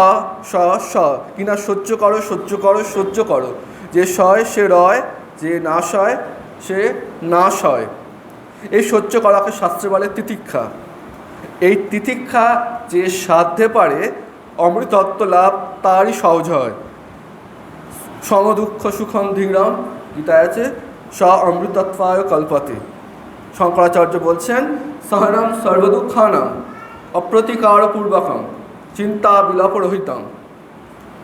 স স কিনা সহ্য করো, সহ্য করো, সহ্য করো। যে সয় সে রয়, যে না সয় সে না সয়। এই সহ্য করাকে শাস্ত্রে বলে তিতিক্ষা। এই তিতিক্ষা যে সাধ্যে পারে অমৃতত্ব লাভ তারই সহজ হয়। সমদুঃখ সুখম ধীরম, গীতায় আছে, স অমৃতত্বায় কল্পতে। শঙ্করাচার্য বলছেন, সহনম সর্বদুঃখানাম অপ্রতিকার পূর্বকম চিন্তা বিলাপ রহিতম।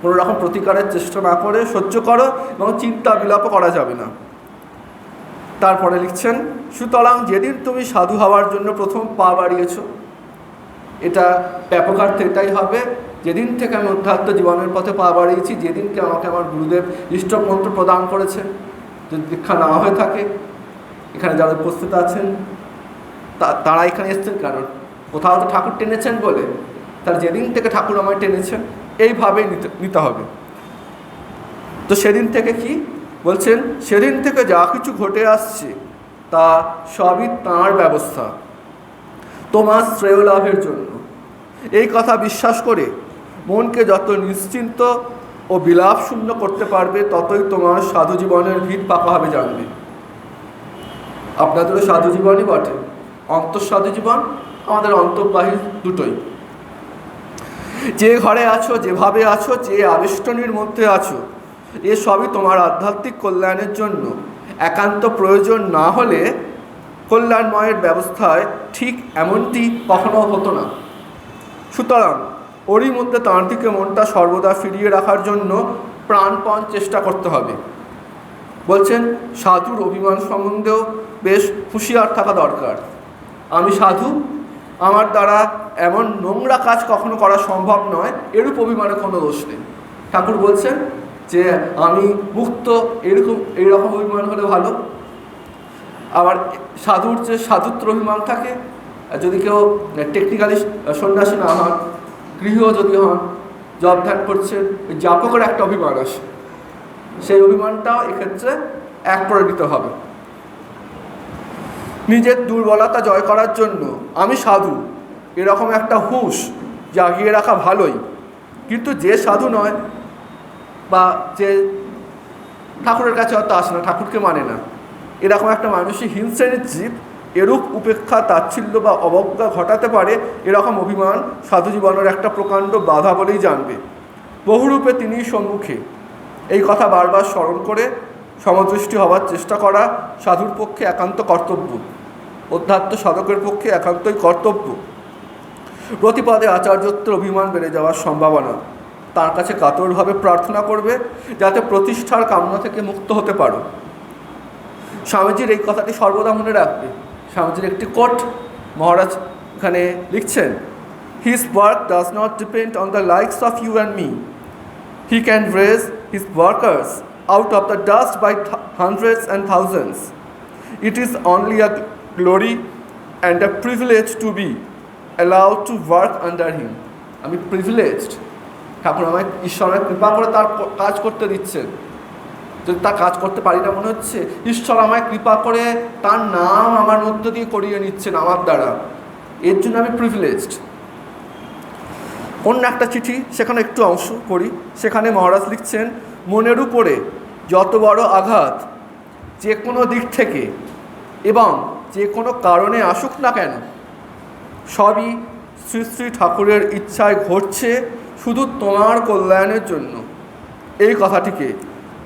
কোনো রকম প্রতিকারের চেষ্টা না করে সহ্য করো এবং চিন্তা বিলাপ করা যাবে না। তারপরে লিখছেন, সুতরাং যেদিন তুমি সাধু হওয়ার জন্য প্রথম পা বাড়িয়েছ, এটা ব্যাপকার্থে এটাই হবে, যেদিন থেকে আমি অধ্যাত্ম জীবনের পথে পা বাড়িয়েছি, যেদিনকে আমাকে আমার গুরুদেব ইষ্টমন্ত্র প্রদান করেছে। যদি দীক্ষা না হয়ে থাকে, এখানে যারা উপস্থিত আছেন তারা এখানে এসছেন কারণ কোথাও তো ঠাকুর টেনেছেন বলে, তার যেদিন থেকে ঠাকুর আমায় টেনেছেন এইভাবেই নিতে হবে। তো সেদিন থেকে কি বলছেন, সেদিন থেকে যা কিছু ঘটে আসছে তা সবই তাঁর ব্যবস্থা, তোমার শ্রেয় লাভের জন্য। এই কথা বিশ্বাস করে মনকে যত নিশ্চিন্ত ও বিলাপ শূন্য করতে পারবে, ততই তোমার সাধু জীবনের ভিত পাকা হবে জানবে। আপনাদেরও সাধু জীবনই বটে, অন্তঃসাধু জীবন, আমাদের অন্তর্বাহী দুটোই। যে ঘরে আছো, যেভাবে আছো, যে আবেষ্টনীর মধ্যে আছো, এ সবই তোমার আধ্যাত্মিক কল্যাণের জন্য। একান্ত প্রয়োজন না হলে কল্যাণময়ের ব্যবস্থায় ঠিক এমনটি কখনো হতো না। সুতরাং ওরই মধ্যে তাঁর দিকে মনটা সর্বদা ফিরিয়ে রাখার জন্য প্রাণপণ চেষ্টা করতে হবে। বলছেন, সাধুর অভিমান সম্বন্ধেও বেশ হুঁশিয়ার থাকা দরকার। আমি সাধু, আমার দ্বারা এমন নোংরা কাজ কখনো করা সম্ভব নয়, এরূপ অভিমানে কোনো দোষ নেই। ঠাকুর বলছেন যে আমি মুক্ত, এইরকম অভিমান হলে ভালো। আবার সাধুর যে সাধুত্ব অভিমান থাকে, যদি কেউ টেকনিক্যালি সন্ন্যাসী না হন, গৃহ যদি হন, জব ধ্যান করছেন, ওই জাপকের একটা অভিমান আসে, সেই অভিমানটাও এক্ষেত্রে এক করে দিতে হবে। নিজের দুর্বলতা জয় করার জন্য আমি সাধু এরকম একটা হুঁশ জাগিয়ে রাখা ভালোই, কিন্তু যে সাধু নয় বা যে ঠাকুরের কাছে হয়তো আসে না, ঠাকুরকে মানে না, এরকম একটা মানুষই হীন শ্রেণীর জীব এরূপ উপেক্ষা, তাচ্ছিল্য বা অবজ্ঞা ঘটাতে পারে, এরকম অভিমান সাধু জীবনের একটা প্রকাণ্ড বাধা বলেই জানবে। বহুরূপে তিনি সম্মুখে। এই কথা বারবার স্মরণ করে সমদৃষ্টি হওয়ার চেষ্টা করা সাধুর পক্ষে একান্ত কর্তব্য, অধ্যাত্ম সাধকের পক্ষে একান্তই কর্তব্য। প্রতিপদে আচার্যত্বের অভিমান বেড়ে যাওয়ার সম্ভাবনা, তার কাছে কাতরভাবে প্রার্থনা করবে যাতে প্রতিষ্ঠার কামনা থেকে মুক্ত হতে পারো। স্বামীজির এই কথাটি সর্বদা মনে রাখবে। স্বামীজির একটি কোট মহারাজ এখানে লিখছেন, His work does not depend on the likes of you and me. He can raise his workers out of the dust by hundreds and thousands. It is only a glory and a privilege to be allowed to work under him. আমি privileged, ঠাকুর আমায় ঈশ্বরের কৃপা করে তার কাজ করতে দিচ্ছেন। যদি তার কাজ করতে পারি না মনে হচ্ছে, ঈশ্বর আমায় কৃপা করে তার নাম আমার মধ্য দিয়ে করিয়ে নিচ্ছেন আমার দ্বারা, এর জন্য আমি প্রিভিলেজড। অন্য একটা চিঠি, সেখানে একটু অংশ পড়ি। সেখানে মহারাজ লিখছেন, মনের উপরে যত বড় আঘাত যে কোনো দিক থেকে এবং যে কোনো কারণে আসুক না কেন, সবই শ্রী শ্রী ঠাকুরের ইচ্ছায় ঘটছে শুধু তোমার কল্যাণের জন্য। এই কথাটিকে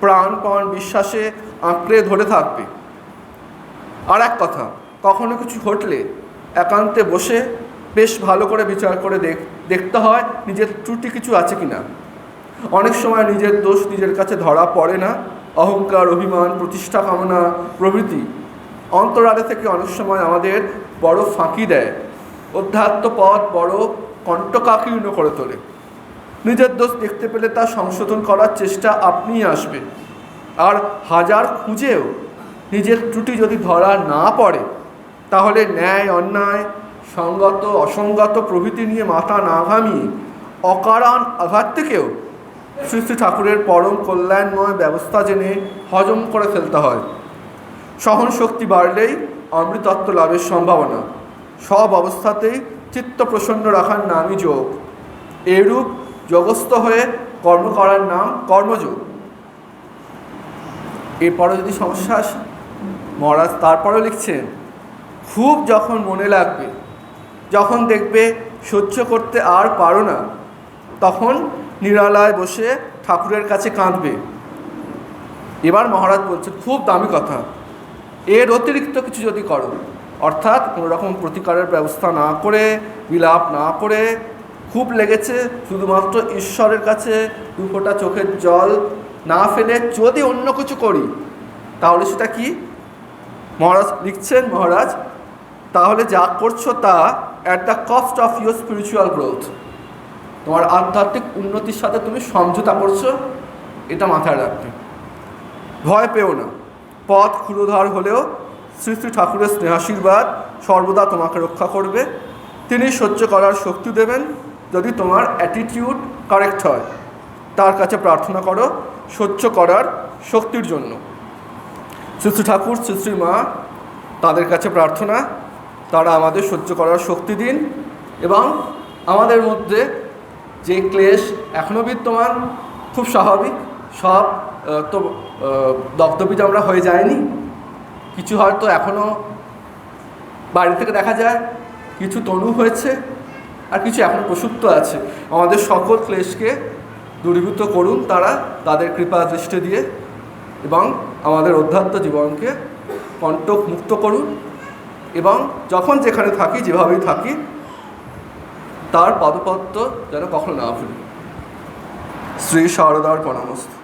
প্রাণপণ বিশ্বাসে আঁকড়ে ধরে থাকবে। আর এক কথা, কখনো কিছু ঘটলে একান্তে বসে বেশ ভালো করে বিচার করে দেখতে হয় নিজের ত্রুটি কিছু আছে কি না। অনেক সময় নিজের দোষ নিজের কাছে ধরা পড়ে না। অহংকার, অভিমান, প্রতিষ্ঠা কামনা প্রভৃতি অন্তরালে থেকে অনেক সময় আমাদের বড় ফাঁকি দেয়, অধ্যাত্ম পথ বড় কণ্টকাকীর্ণ করে তোলে। নিজের দোষ দেখতে পেলে তা সংশোধন করার চেষ্টা আপনিই আসবে। আর হাজার খুঁজেও নিজের ত্রুটি যদি ধরা না পড়ে, তাহলে ন্যায় অন্যায়, সঙ্গত অসঙ্গত প্রভৃতি নিয়ে মাথা না ঘামিয়ে অকারণ আঘাত থেকেও শ্রী শ্রী ঠাকুরের পরম কল্যাণময় ব্যবস্থা জেনে হজম করে ফেলতে হয়। সহন শক্তি বাড়লেই অমৃতত্ব লাভের সম্ভাবনা। সব অবস্থাতেই চিত্ত প্রসন্ন রাখার নামই যোগ। এরূপ যোগস্থ হয়ে কর্ম করার নাম কর্মযোগ। এরপরে যদি সমস্যা আসে, মহারাজ তারপরেও লিখছেন, খুব যখন মনে লাগবে, যখন দেখবে সহ্য করতে আর পারো না, তখন নিরালায় বসে ঠাকুরের কাছে কাঁদবে। এবার মহারাজ বলছেন খুব দামি কথা, এর অতিরিক্ত কিছু যদি করো, অর্থাৎ কোনো রকম প্রতিকারের ব্যবস্থা না করে, বিলাপ না করে, খুব লেগেছে শুধুমাত্র ঈশ্বরের কাছে দু ফোঁটা চোখের জল না ফেলে যদি অন্য কিছু করি, তাহলে সেটা কি? মহারাজ লিখছেন, মহারাজ তাহলে যা করছো তা at the cost of your spiritual growth. তোমার আধ্যাত্মিক উন্নতির সাথে তুমি সমঝোতা করছো, এটা মাথায় রাখবে। ভয় পেও না, পথ ক্ষুরোধার হলেও শ্রী শ্রী ঠাকুরের স্নেহাশীর্বাদ সর্বদা তোমাকে রক্ষা করবে। তিনি সহ্য করার শক্তি দেবেন যদি তোমার অ্যাটিটিউড কারেক্ট হয়। তার কাছে প্রার্থনা করো সহ্য করার শক্তির জন্য। শ্রী শ্রী ঠাকুর, শ্রী শ্রী মা, তাদের কাছে প্রার্থনা তারা আমাদের সহ্য করার শক্তি দিন এবং আমাদের মধ্যে যে ক্লেশ এখনও বিদ্যমান, খুব স্বাভাবিক, সব তো দগ্ধবীজ আমরা হয়ে যায়নি। কিছু হয়তো এখনও বাড়ি থেকে দেখা যায়, কিছু তনু হয়েছে, আর কিছু এখনও প্রসুপ্ত আছে। আমাদের সকল ক্লেশকে দূরীভূত করুন তারা তাদের কৃপা দৃষ্টি দিয়ে, এবং আমাদের অধ্যাত্ম জীবনকে কণ্টক মুক্ত করুন, এবং যখন যেখানে থাকি, যেভাবেই থাকি, তার পদপদ্ম যেন কখনো না ভুলি। শ্রী শারদার প্রণামস্তু।